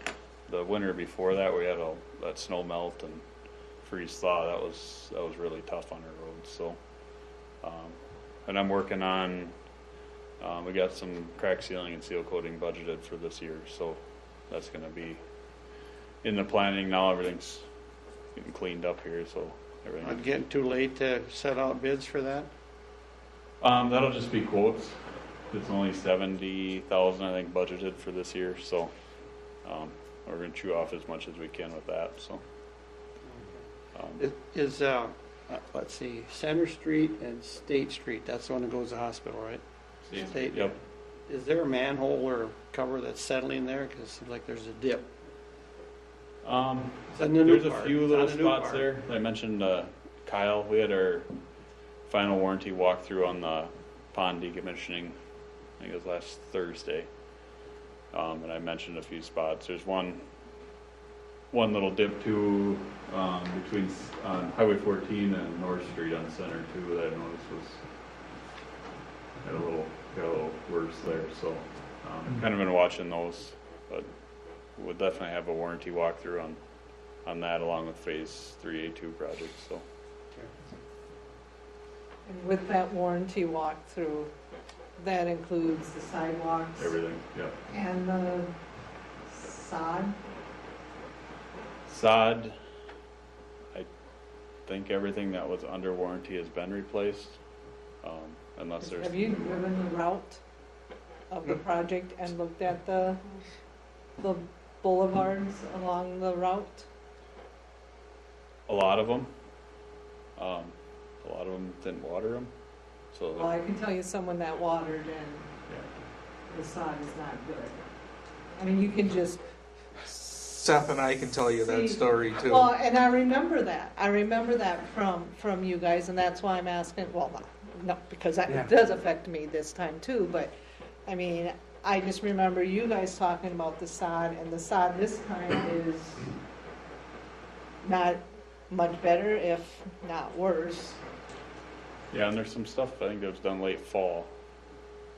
the winter before that, we had that snow melt and freeze thaw. That was really tough on our roads. So, and I'm working on. We got some crack sealing and seal coating budgeted for this year, so that's going to be in the planning now. Everything's getting cleaned up here, so everything. Not getting too late to set out bids for that? That'll just be quotes. It's only $70,000, I think, budgeted for this year, so we're going to chew off as much as we can with that. So Is let's see, Center Street and State Street, that's the one that goes to the hospital, right? State. Yep. Is there a manhole or cover that's settling there? Because it seems like there's a dip. It's on the new There's a part. few It's little on the new spots part. there. I mentioned Kyle. We had our final warranty walkthrough on the pond decommissioning. I think it was last Thursday. And I mentioned a few spots. There's one little dip too between on Highway 14 and North Street on Center too that I noticed got a little worse there. So kind of been watching those, but we'll definitely have a warranty walkthrough on that along with Phase 3A2 project. So And with that warranty walkthrough, that includes the sidewalks everything, yep. and the sod? Sod, I think everything that was under warranty has been replaced, unless there's. Have you driven the route of the project and looked at the boulevards along the route? A lot of them. Didn't water them, so. Well, I can tell you someone that watered and the sod is not good. I mean, you can just. Seth and I can tell you that See, story too. Well, and I remember that. I remember that from you guys, and that's why I'm asking. Well, no, because it does affect me this time too. But I mean, I just remember you guys talking about the sod, and the sod this time is not much better, if not worse. Yeah, and there's some stuff I think that was done late fall,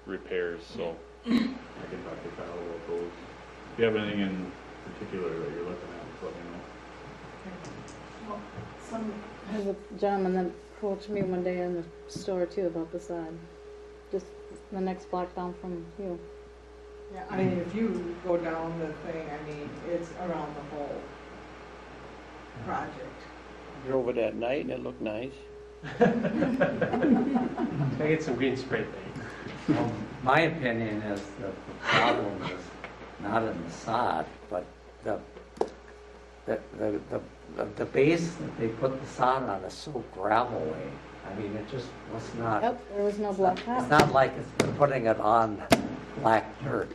repairs. So I can talk to Kyle about those. If you have anything in particular that you're looking at, just let me know. There's a gentleman that approached me one day in the store too about the sod. Just the next block down from you. Yeah, I mean, if you go down the thing, I mean, it's around the whole project. Drove it at night and it looked nice. I get some green spray paint. My opinion is that the problem is not in the sod, but the base that they put the sod on is so gravel-y. I mean, it just was not. Yep, there was no black top. It's not like it's putting it on black dirt.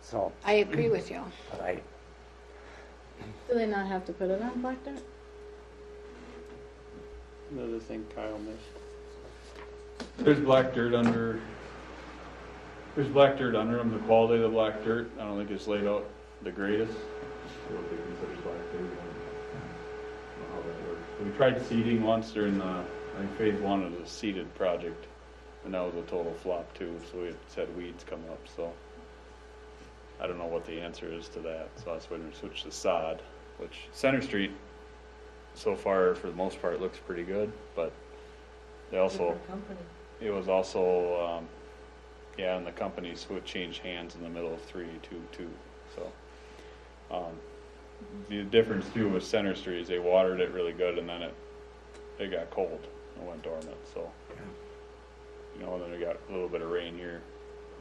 So. I agree with you. But Do they not have to put it on black dirt? Another thing Kyle missed. There's black dirt under. There's black dirt under them. The quality of the black dirt, I don't think it's laid out the greatest. So what they consider black dirt, I don't know how that works. We tried seeding once during I think Phase 1 was a seeded project, and that was a total flop too. So we had weeds come up. So I don't know what the answer is to that. So that's when we switched to sod, which Center Street so far for the most part looks pretty good, but they also it was also and the companies would change hands in the middle of 322 so the difference too with Center Street is they watered it really good and then it got cold and went dormant, so and then we got a little bit of rain here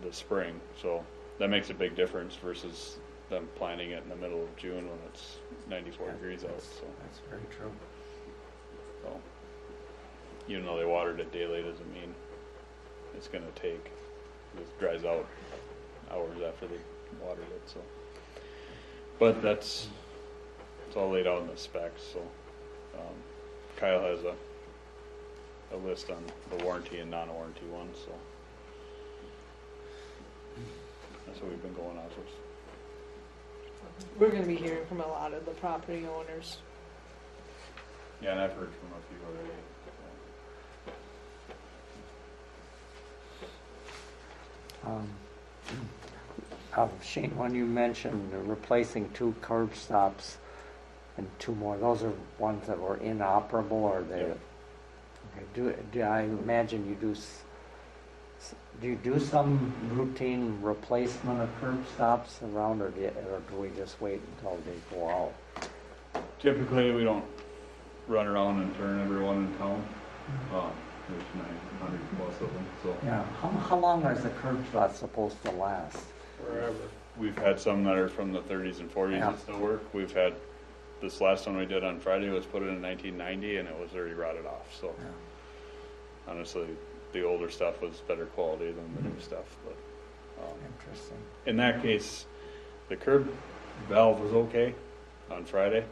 this spring, so that makes a big difference versus them planting it in the middle of June when it's 94 degrees out. So that's very true. So even though they watered it daily, doesn't mean it's going to take. It dries out hours after they watered it. So, but it's all laid out in the specs. So Kyle has a list on the warranty and non-warranty ones. So that's what we've been going off of. We're going to be hearing from a lot of the property owners. Yeah, and I've heard from a few already. Shane, when you mentioned replacing 2 curb stops and 2 more, those are ones that were inoperable, or they? Yep. Okay. Do I imagine you do? Do you do some routine replacement of curb stops around, or do we just wait until they go out? Typically, we don't run around and turn everyone in town. There's 900 plus of them. So yeah, how long is the curb stop supposed to last? Forever. We've had some that are from the 30s and 40s that still work. We've had this last one we did on Friday was put in 1990 and it was already rotted off, so. Honestly, the older stuff was better quality than the new stuff, but, Interesting. in that case, the curb valve was okay on Friday,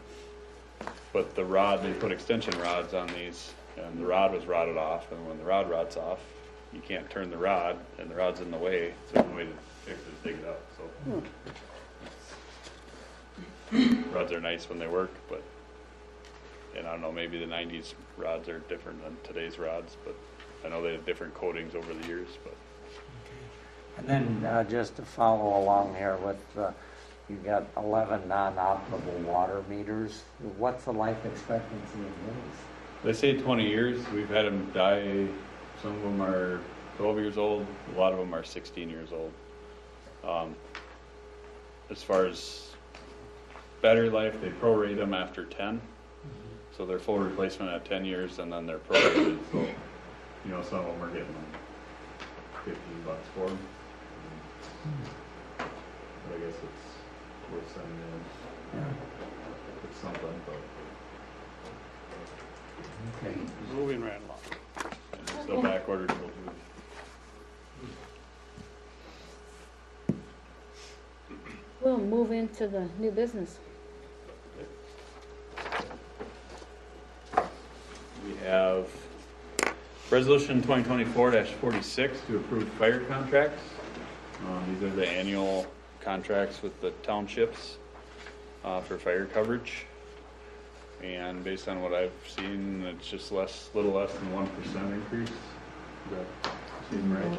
but the rod, they put extension rods on these, and the rod was rotted off, and when the rod rots off, you can't turn the rod, and the rod's in the way, so the way to fix it is dig it up, so. Rods are nice when they work, but, and I don't know, maybe the 90s rods are different than today's rods, but I know they have different coatings over the years, but. And then just to follow along here with, you got 11 non-operable water meters. What's the life expectancy of those? They say 20 years. We've had them die. Some of them are 12 years old. A lot of them are 16 years old. As far as battery life, they prorate them after 10. So they're full replacement at 10 years, and then they're prorated. So, you know, some of them are getting like $15 for them. But I guess it's worth sending in. It's something, but. Okay, moving right along. And they're still back ordered till June. We'll move into the new business. We have Resolution 2024-46 to approve fire contracts. These are the annual contracts with the townships for fire coverage. And based on what I've seen, it's just little less than 1% increase. Does that seem right?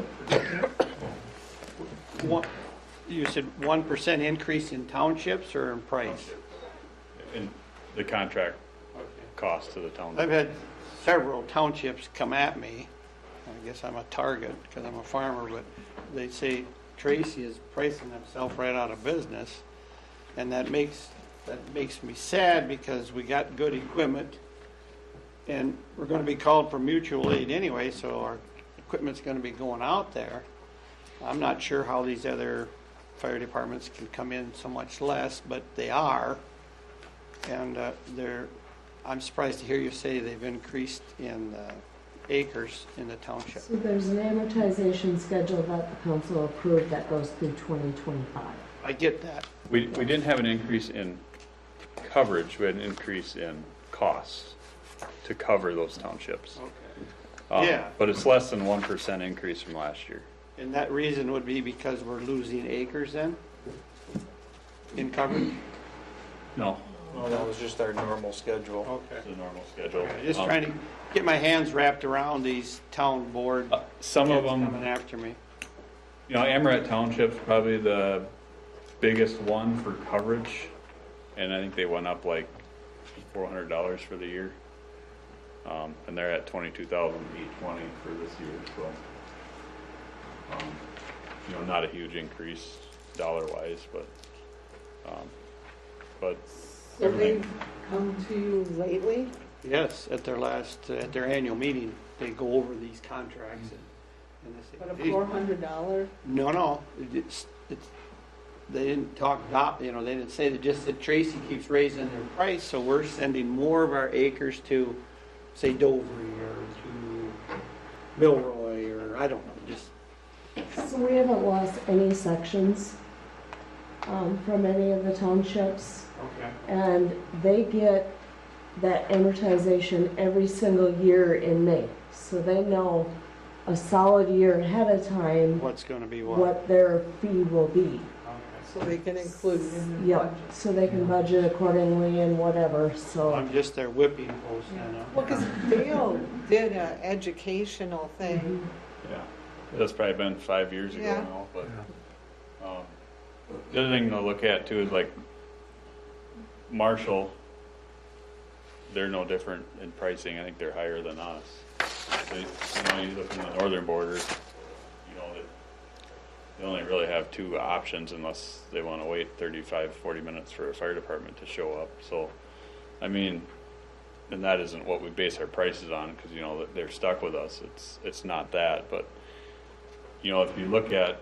You said 1% increase in townships or in price? In the contract cost to the town. I've had several townships come at me. I guess I'm a target because I'm a farmer, but they say Tracy is pricing himself right out of business, and that makes me sad because we got good equipment, and we're going to be called for mutual aid anyway, so our equipment's going to be going out there. I'm not sure how these other fire departments can come in so much less, but they are, and I'm surprised to hear you say they've increased in acres in the township. So there's an amortization schedule that the council approved that goes through 2025. I get that. We didn't have an increase in coverage, we had an increase in costs to cover those townships. Okay. Yeah. But it's less than 1% increase from last year. And that reason would be because we're losing acres then? In coverage? No. Well, that was just our normal schedule. Okay. It's a normal schedule. Just trying to get my hands wrapped around these town board Some of kids them, coming after me. you know, Amaret Township's probably the biggest one for coverage, and I think they went up like $400 for the year, and they're at $22,820 for this year. So, you know, not a huge increase dollar-wise, but So they've come to you lately? Yes, at their annual meeting, they go over these contracts and they say. But a "Hey." $400? No, it's, they didn't talk, they didn't say, they just said Tracy keeps raising their price, so we're sending more of our acres to, say, Dover or to Milroy, or I don't know, just. So we haven't lost any sections from any of the townships. Okay. And they get that amortization every single year in May. So they know a solid year ahead of time What's gonna be what? what their fee will be. So they can include it in their Yep, budget? so they can budget accordingly and whatever, so. I'm just their whipping post, you know. Well, because Dale did an educational thing. yeah, that's probably been 5 years ago Yeah. now. But the other thing to look at too is like Marshall. They're no different in pricing. I think they're higher than us. You look in the northern border, you know, they only really have two options unless they want to wait 35-40 minutes for a fire department to show up. So, I mean, and that isn't what we base our prices on, because, you know, they're stuck with us. It's not that. But, you know, if you look at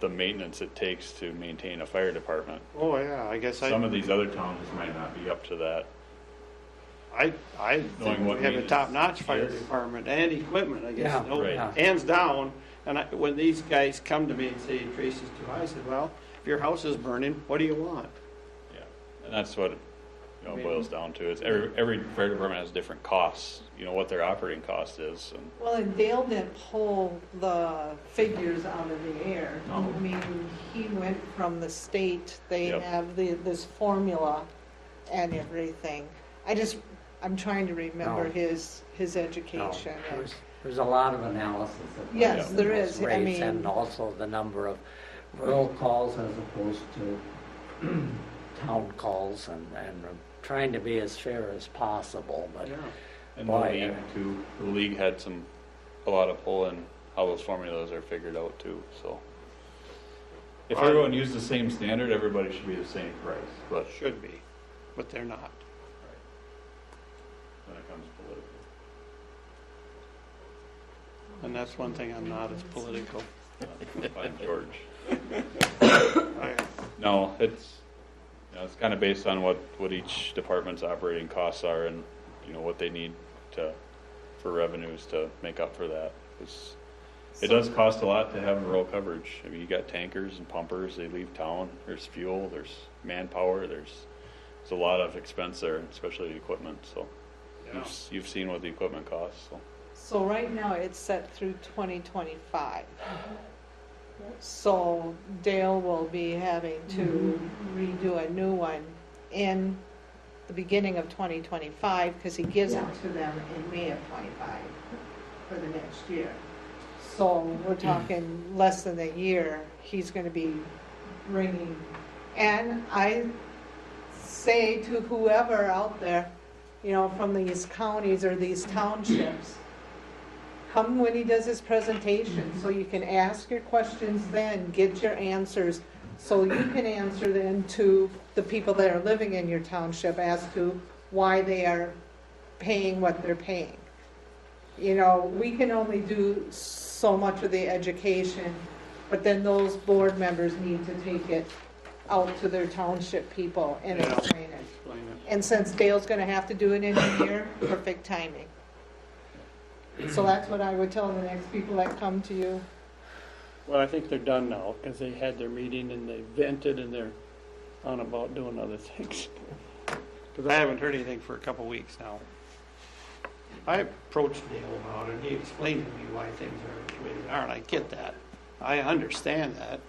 the maintenance it takes to maintain a fire department. Oh, yeah, I guess Some of these other towns might not be up to that. I Knowing think what we have a maintenance top-notch fire is. department and equipment, I guess, Yeah, no, right. hands down. And when these guys come to me and say, Tracy's too high, I said, well, if your house is burning, what do you want? Yeah, and that's what it boils down to. Is every fire department has different costs. What their operating cost is, and Well, and Dale didn't pull the figures out of the air. No. I mean, he went from the state, they Yep. have this formula and everything. I'm trying to remember No. his No, education. there's a lot of analysis of Yes, there those is. I rates, mean- and also the number of rural calls as opposed to town calls, and trying to be as fair as possible, but Yeah. and Boy, the league had a lot of pull in how those formulas are figured out too. So if Well, everyone used the same standard, everybody should be the same price. But Should be, but they're not. when it comes political, And that's one thing I'm not as political. by George. I- No, it's kind of based on what each department's operating costs are, and what they need for revenues to make up for that. It does cost a lot to have rural coverage. I mean, you got tankers and pumpers, they leave town, there's fuel, there's manpower, there's a lot of expense there, especially the equipment, so. Yeah. You've seen what the equipment costs, so. So right now, it's set through 2025. So Dale will be having to redo a new one in the beginning of 2025, because he gives it to them in May of 25 for the next year. So we're talking less than a year, he's gonna be bringing, and I say to whoever out there, from these counties or these townships, come when he does his presentation, so you can ask your questions then, get your answers, so you can answer them to the people that are living in your township as to why they are paying what they're paying. We can only do so much of the education, but then those board members need to take it out to their township people and Yeah. explain it. Explain it. And since Dale's gonna have to do it in a year, perfect timing. So that's what I would tell the next people that come to you. Well, I think they're done now, because they had their meeting and they vented and they're on about doing other things. Because I haven't heard anything for a couple weeks now. I approached Dale about it, and he explained to me why things are the way they are, and I get that. I understand that.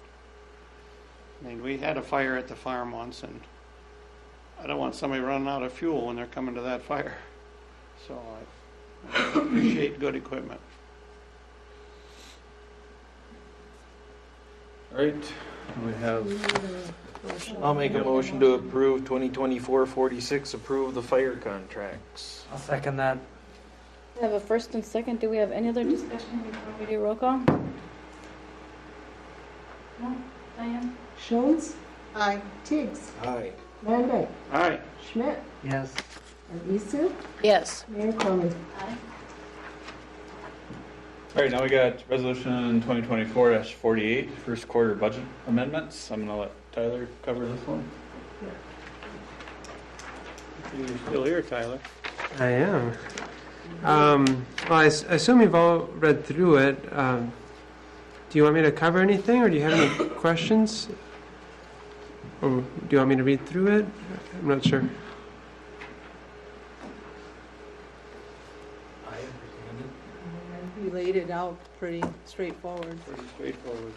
I mean, we had a fire at the farm once, and I don't want somebody running out of fuel when they're coming to that fire. So I appreciate good equipment. All right, we have, I'll make a motion to approve 2024-46, approve the fire contracts. I'll second that. I have a first and second. Do we have any other discussion before we do roll call? No? Diane? Shones, Aye. Tiggs, Aye. Van Dyke, All right. Schmidt, Yes. Isu, Yes. Mayor Condon. Aye. All right, now we got resolution 2024-48, first quarter budget amendments. I'm gonna let Tyler cover this one. You're still here, Tyler. I am. Well, I assume you've all read through it. Do you want me to cover anything, or do you have any questions? Or do you want me to read through it? I'm not sure. You laid it out pretty straightforward. Pretty straightforward.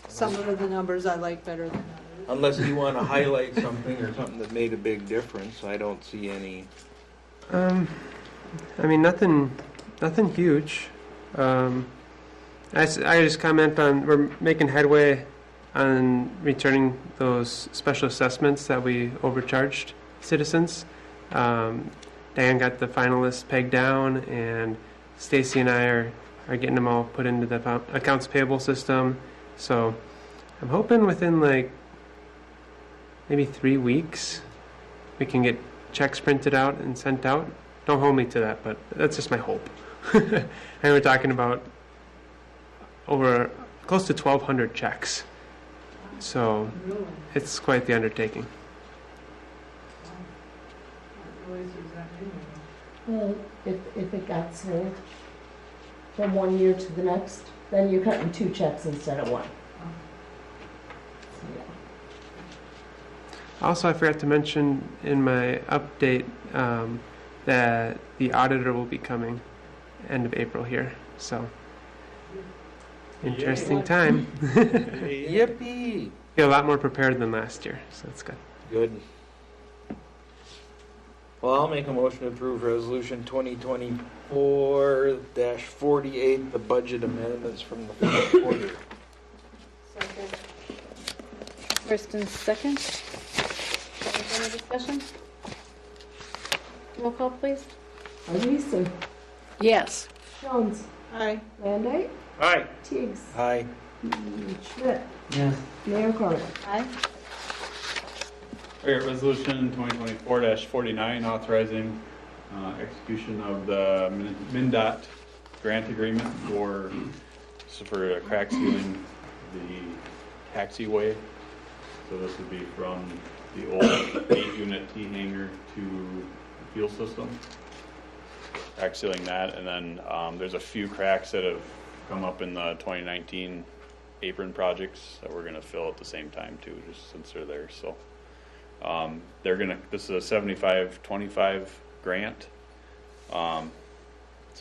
Some of the numbers I like better than others. Unless you want to highlight something or something that made a big difference, I don't see any. I mean, nothing huge. I just comment on we're making headway on returning those special assessments that we overcharged citizens. Diane got the finalists pegged down, and Stacy and I are getting them all put into the accounts payable system. So I'm hoping within maybe 3 weeks we can get checks printed out and sent out. Don't hold me to that, but that's just my hope. And we're talking about over close to 1,200 checks. So Really? it's quite the undertaking. I didn't realize there was that many of them. Well, if it got sold from one year to the next, then you're cutting 2 checks instead of 1. So, yeah. Also, I forgot to mention in my update that the auditor will be coming end of April here. So interesting time. Yippee! Feel a lot more prepared than last year, so that's good. Good. Well, I'll make a motion to approve resolution 2024-48, the budget amendments from the first quarter. Second. First and second. Any discussion? Roll call, please. Arviso, Yes. Jones, Aye. Landite, Aye. Teigs, Aye. Schmidt, Yes. Mayor Carter. Aye. All right, resolution 2024-49, authorizing execution of the MnDOT grant agreement for crack sealing the taxiway. So this would be from the old 8-unit T-hanger to the fuel system. Crack sealing that, and then there's a few cracks that have come up in the 2019 apron projects that we're gonna fill at the same time too, just since they're there, so. This is a 75-25 grant. So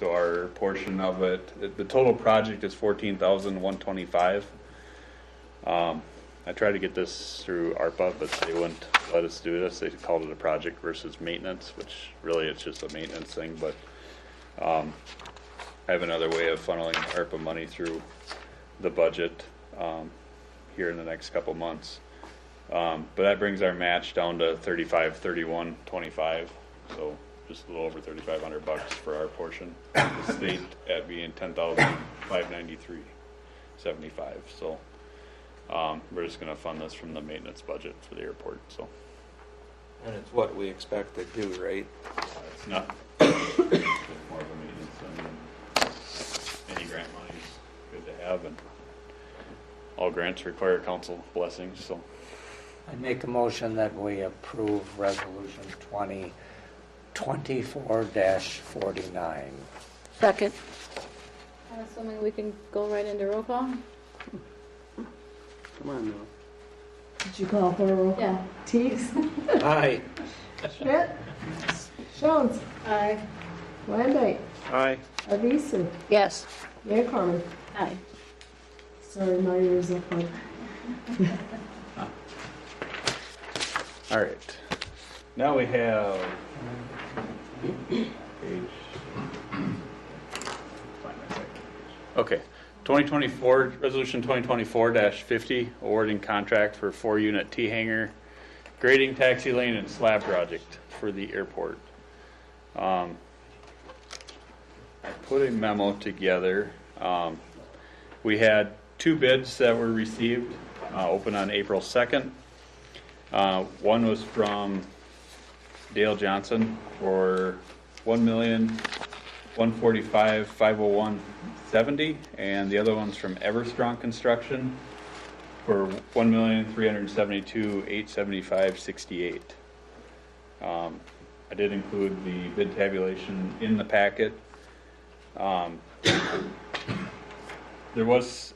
our portion of it, the total project is $14,125. I tried to get this through ARPA, but they wouldn't let us do this. They called it a project versus maintenance, which really it's just a maintenance thing, but I have another way of funneling ARPA money through the budget here in the next couple months. But that brings our match down to $35,3125, so just a little over $3,500 for our portion. The state at being $10,593.75. So we're just going to fund this from the maintenance budget for the airport. So And it's what we expect to do, right? it's not it's more of a maintenance. I mean, any grant money is good to have, and all grants require council blessings. So. I make a motion that we approve resolution 2024-49. Second. I'm assuming we can go right into roll call? Come on now. Did you call for a roll call? Yeah. Teigs, Aye. Schmidt, Jones, Aye. Landite, Aye. Arviso, Yes. Mayor Carter. Aye. Sorry, my ears up. All right. Now we have page. Okay. 2024 resolution 2024-50 awarding contract for 4-unit T-hanger grading taxi lane and slab project for the airport. I put a memo together. We had 2 bids that were received, open on April 2nd. One was from Dale Johnson for $1,145,501.70, and the other one's from Everstrong Construction for $1,372,875.68. I did include the bid tabulation in the packet. There was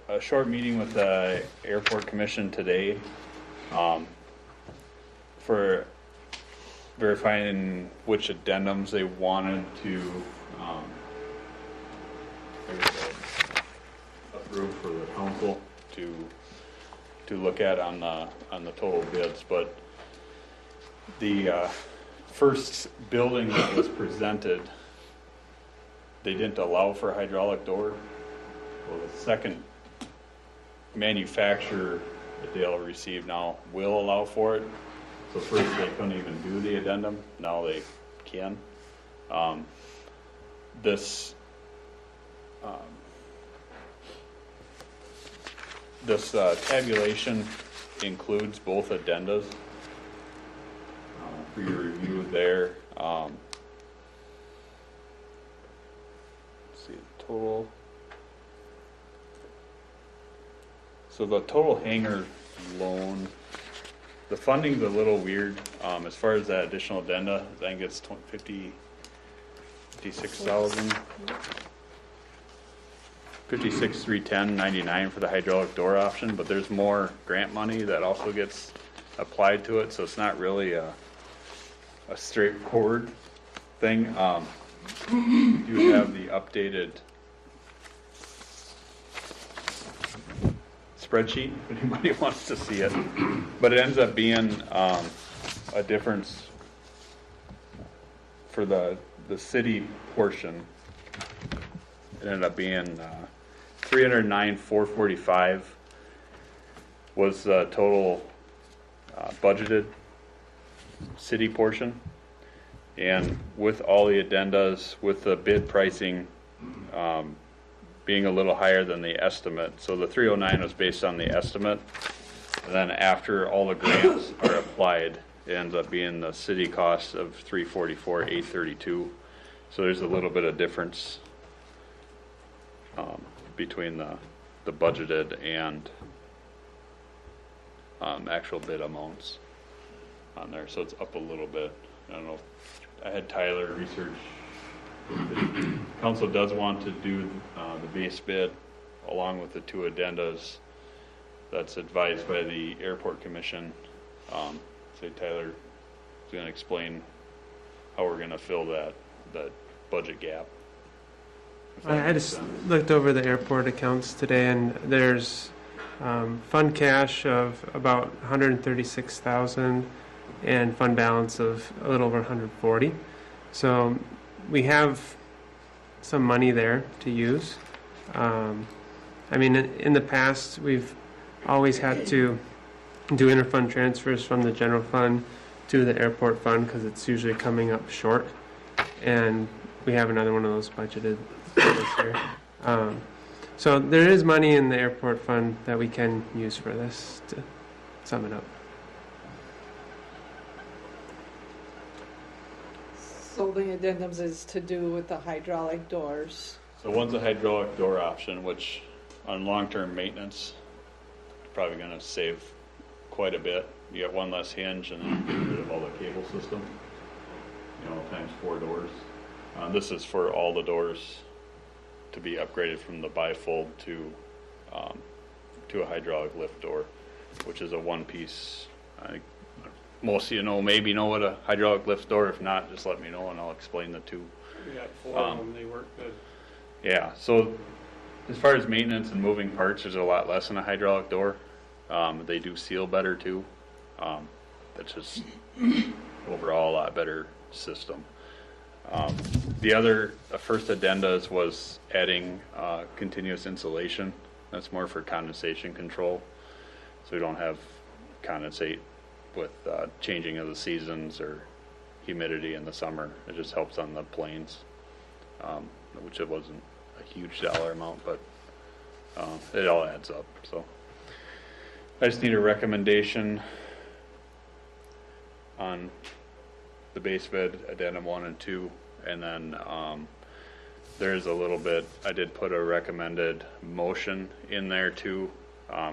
a short meeting with the airport commission today for verifying which addendums they wanted to approve for the council to look at on the total bids. But the first building that was presented, they didn't allow for a hydraulic door. Well, the second manufacturer that Dale received now will allow for it. So first they couldn't even do the addendum, now they can. This tabulation includes both addendas for your review there. Let's see, total. So the total hangar loan, the funding's a little weird, as far as that additional addenda, I think it's 56,000. 56,310.99 for the hydraulic door option, but there's more grant money that also gets applied to it, so it's not really a straightforward thing. You have the updated spreadsheet if anybody wants to see it, but it ends up being a difference for the city portion. It ended up being 309,445 was the total budgeted city portion, and with all the addendas, with the bid pricing being a little higher than the estimate, so the 309 was based on the estimate, and then after all the grants are applied, it ends up being the city cost of 344,832. So there's a little bit of difference between the budgeted and actual bid amounts on there, so it's up a little bit. I don't know, I had Tyler research. The council does want to do the base bid along with the two addendas that's advised by the airport commission. Say Tyler is going to explain how we're going to fill that budget gap. I just looked over the airport accounts today, and there's fund cash of about 136,000 and fund balance of a little over 140. So we have some money there to use. I mean, in the past, we've always had to do interfund transfers from the general fund to the airport fund because it's usually coming up short, and we have another one of those budgeted this year. So there is money in the airport fund that we can use for this, to sum it up. So the addendums is to do with the hydraulic doors. So one's a hydraulic door option, which on long-term maintenance, probably going to save quite a bit. You got one less hinge and then get rid of all the cable system, times 4 doors. This is for all the doors to be upgraded from the bifold to a hydraulic lift door, which is a one-piece. I think most of you maybe know what a hydraulic lift door. If not, just let me know and I'll explain the two. We got 4 of them, they work good. Yeah, so as far as maintenance and moving parts, there's a lot less in a hydraulic door. They do seal better too. That's just overall a lot better system. The first addenda was adding continuous insulation. That's more for condensation control, so we don't have condensate with changing of the seasons or humidity in the summer. It just helps on the planes, which it wasn't a huge dollar amount, but it all adds up. So I just need a recommendation on the base bid, addendum 1 and 2, and then there's a little bit, I did put a recommended motion in there too.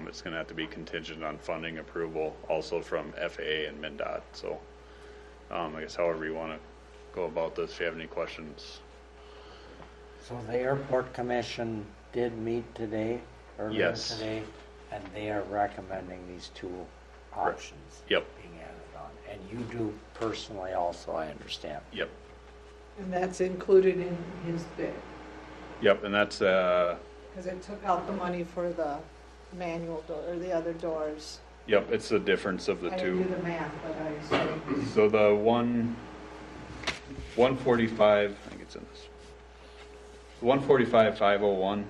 It's going to have to be contingent on funding approval also from FAA and MnDOT. So I guess however you want to go about this, if you have any questions. So the airport commission did meet today, earlier Yes. today, and they are recommending these 2 options Yep. being added on. And you do personally also, I understand. Yep. And that's included in his bid, Yep, and that's because it took out the money for the manual door, or the other doors. yep, it's the difference of the I two. didn't do the math, but I said. So the 145, I think it's in this. 145,501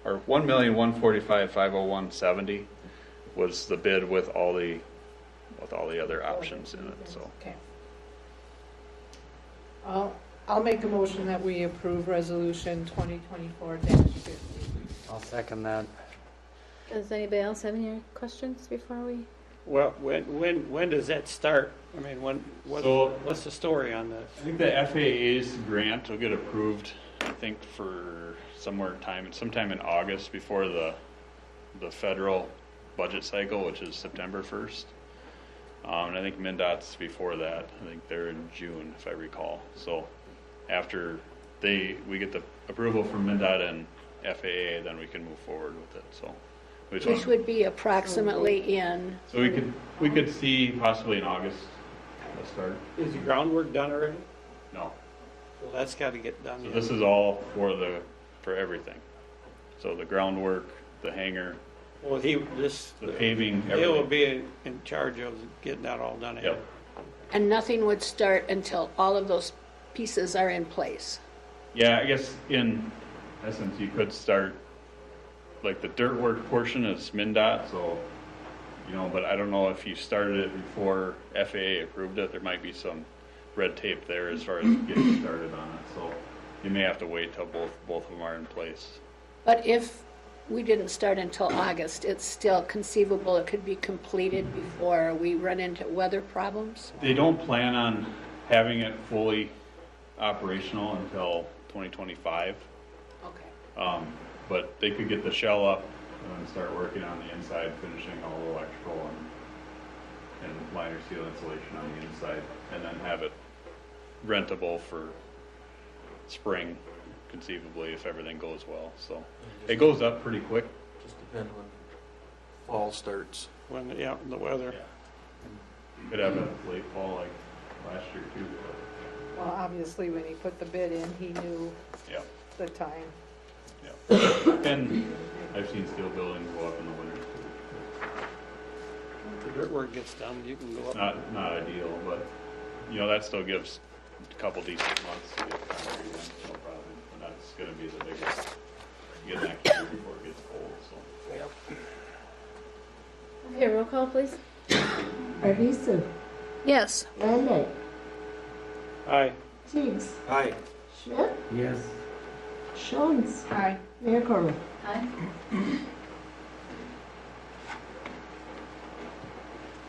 or 1,145,501.70 was the bid with all the other options in it. So Okay. I'll make a motion that we approve resolution 2024-50. I'll second that. Does anybody else have any questions before we? Well, when does that start? I mean, what's the story on this? I think the FAA's grant will get approved, I think, for sometime in August before the the federal budget cycle, which is September 1st. And I think MnDOT's before that. I think they're in June, if I recall. So after we get the approval from MnDOT and FAA, then we can move forward with it. So Which would be approximately in, so we could see possibly in August a start. Is the groundwork done already? No. So that's got to get done. So yet. this is all for everything. So the groundwork, the hangar, Well, the paving, He will everything. be in charge of getting that all done. Yep. and nothing would start until all of those pieces are in place. Yeah, I guess in essence, you could start, like the dirt work portion is MnDOT, so, but I don't know if you started it before FAA approved it, there might be some red tape there as far as getting started on it, so you may have to wait till both of them are in place. But if we didn't start until August, it's still conceivable it could be completed before we run into weather problems? They don't plan on having it fully operational until 2025. Okay. But they could get the shell up and start working on the inside, finishing all the electrical and liner seal insulation on the inside, and then have it rentable for spring, conceivably, if everything goes well. So it goes up pretty quick. Just depend when fall starts. When, yeah, the weather. You could have it late fall like last year too. Well, obviously, when he put the bid in, he knew Yeah. the time. Yeah. And I've seen steel buildings go up in the winter. If the dirt work gets done, you can go up. Not ideal, but that still gives a couple decent months to get concrete in, no problem. And that's going to be the biggest. Get next year before it gets cold. So. Yep. Okay, roll call, please. Arvisu, Yes. Manley, Aye. Teigs, Aye. Schmidt, Yes. Schoens, Aye. Mayor Corwin. Aye.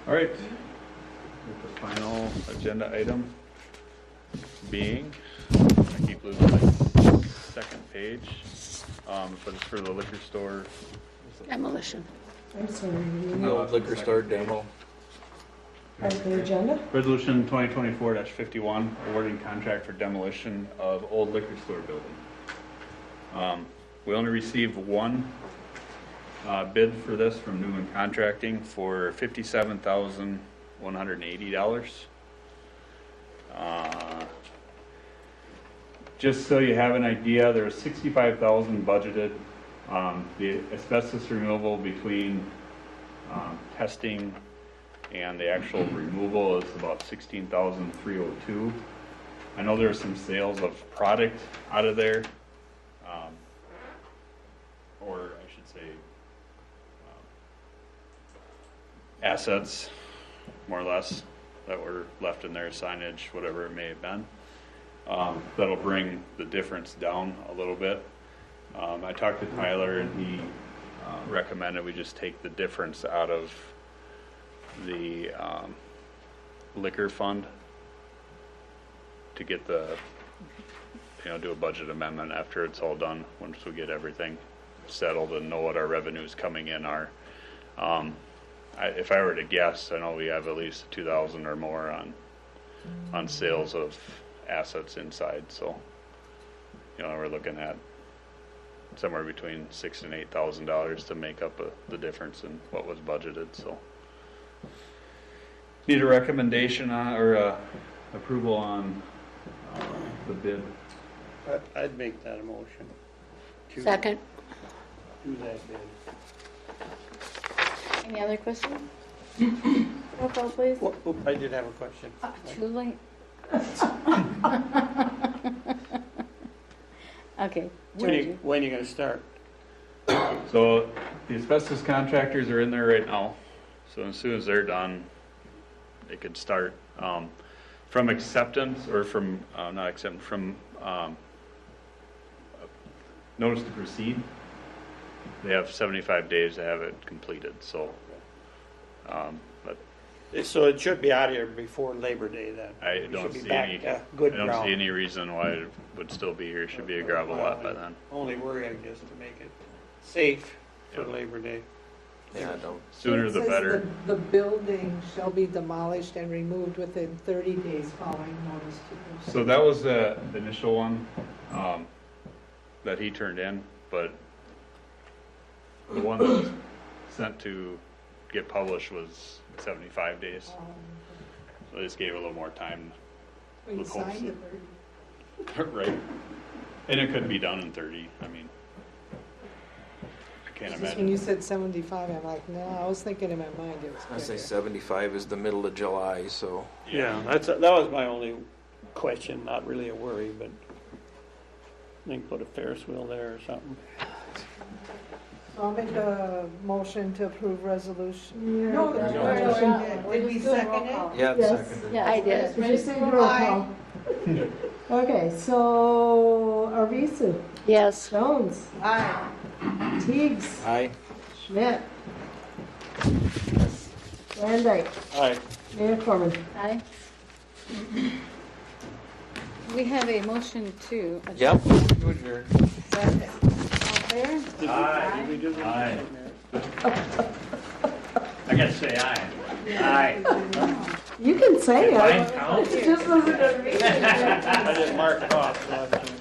All right. With the final agenda item being, I keep losing my second page, but it's for the liquor store. Demolition. I'm sorry, The old liquor store demo. the agenda? Resolution 2024-51, awarding contract for demolition of old liquor store building. We only received one bid for this from Newman Contracting for $57,180. Just so you have an idea, there was $65,000 budgeted. The asbestos removal between testing and the actual removal is about $16,302. I know there are some sales of product out of there, or I should say assets, more or less, that were left in there, signage, whatever it may have been. That'll bring the difference down a little bit. I talked to Tyler and he recommended we just take the difference out of the liquor fund to get the, do a budget amendment after it's all done, once we get everything settled and know what our revenues coming in are. If I were to guess, I know we have at least 2,000 or more on sales of assets inside, so we're looking at somewhere between $6,000 and $8,000 to make up the difference in what was budgeted. So need a recommendation or approval on the bid. I'd make that a motion. Second. Do that bid. Any other questions? Roll call, please. Oop, I did have a question. Too late. Okay, Georgie. When are you gonna start? So the asbestos contractors are in there right now. So as soon as they're done, they could start. From acceptance or from, not acceptance, from notice to proceed, they have 75 days to have it completed. So, but So it should be out here before Labor Day then. I We don't should be see back any. to good I don't ground. see any reason why it would still be here. It should be a gravel lot by then. Only worry, I guess, to make it safe for Labor Day. Yeah, don't. Sooner It the says better. The building shall be demolished and removed within 30 days following notice to proceed. So that was the initial one, that he turned in, but the one that was sent to get published was 75 days. So I just gave it a little more time. We with hopes signed that- the Right. And it could be done in 30, I mean, I can't Just when imagine. you said 75, I'm like, no, I was thinking in my mind it was I say quicker. 75 is the middle of July, so. Yeah, that was my only question, not really a worry, but they can put a Ferris wheel there or something. So I'll make a motion to approve resolution. Yeah. No, did we second it? Yeah, it's Yes. seconded. Yeah, I did. We just need roll call. Okay, so Arvisu, Yes. Jones, Aye. Teagues, Aye. Schmidt, Van Dyke, All right, Mayor Corman. Aye. We have a motion to adjourn. Yep. To adjourn. Second. All there? did we do this? Aye. I gotta say aye. Aye. You can say Mine it. counts? It just wasn't a reason. I didn't mark it off, so I have to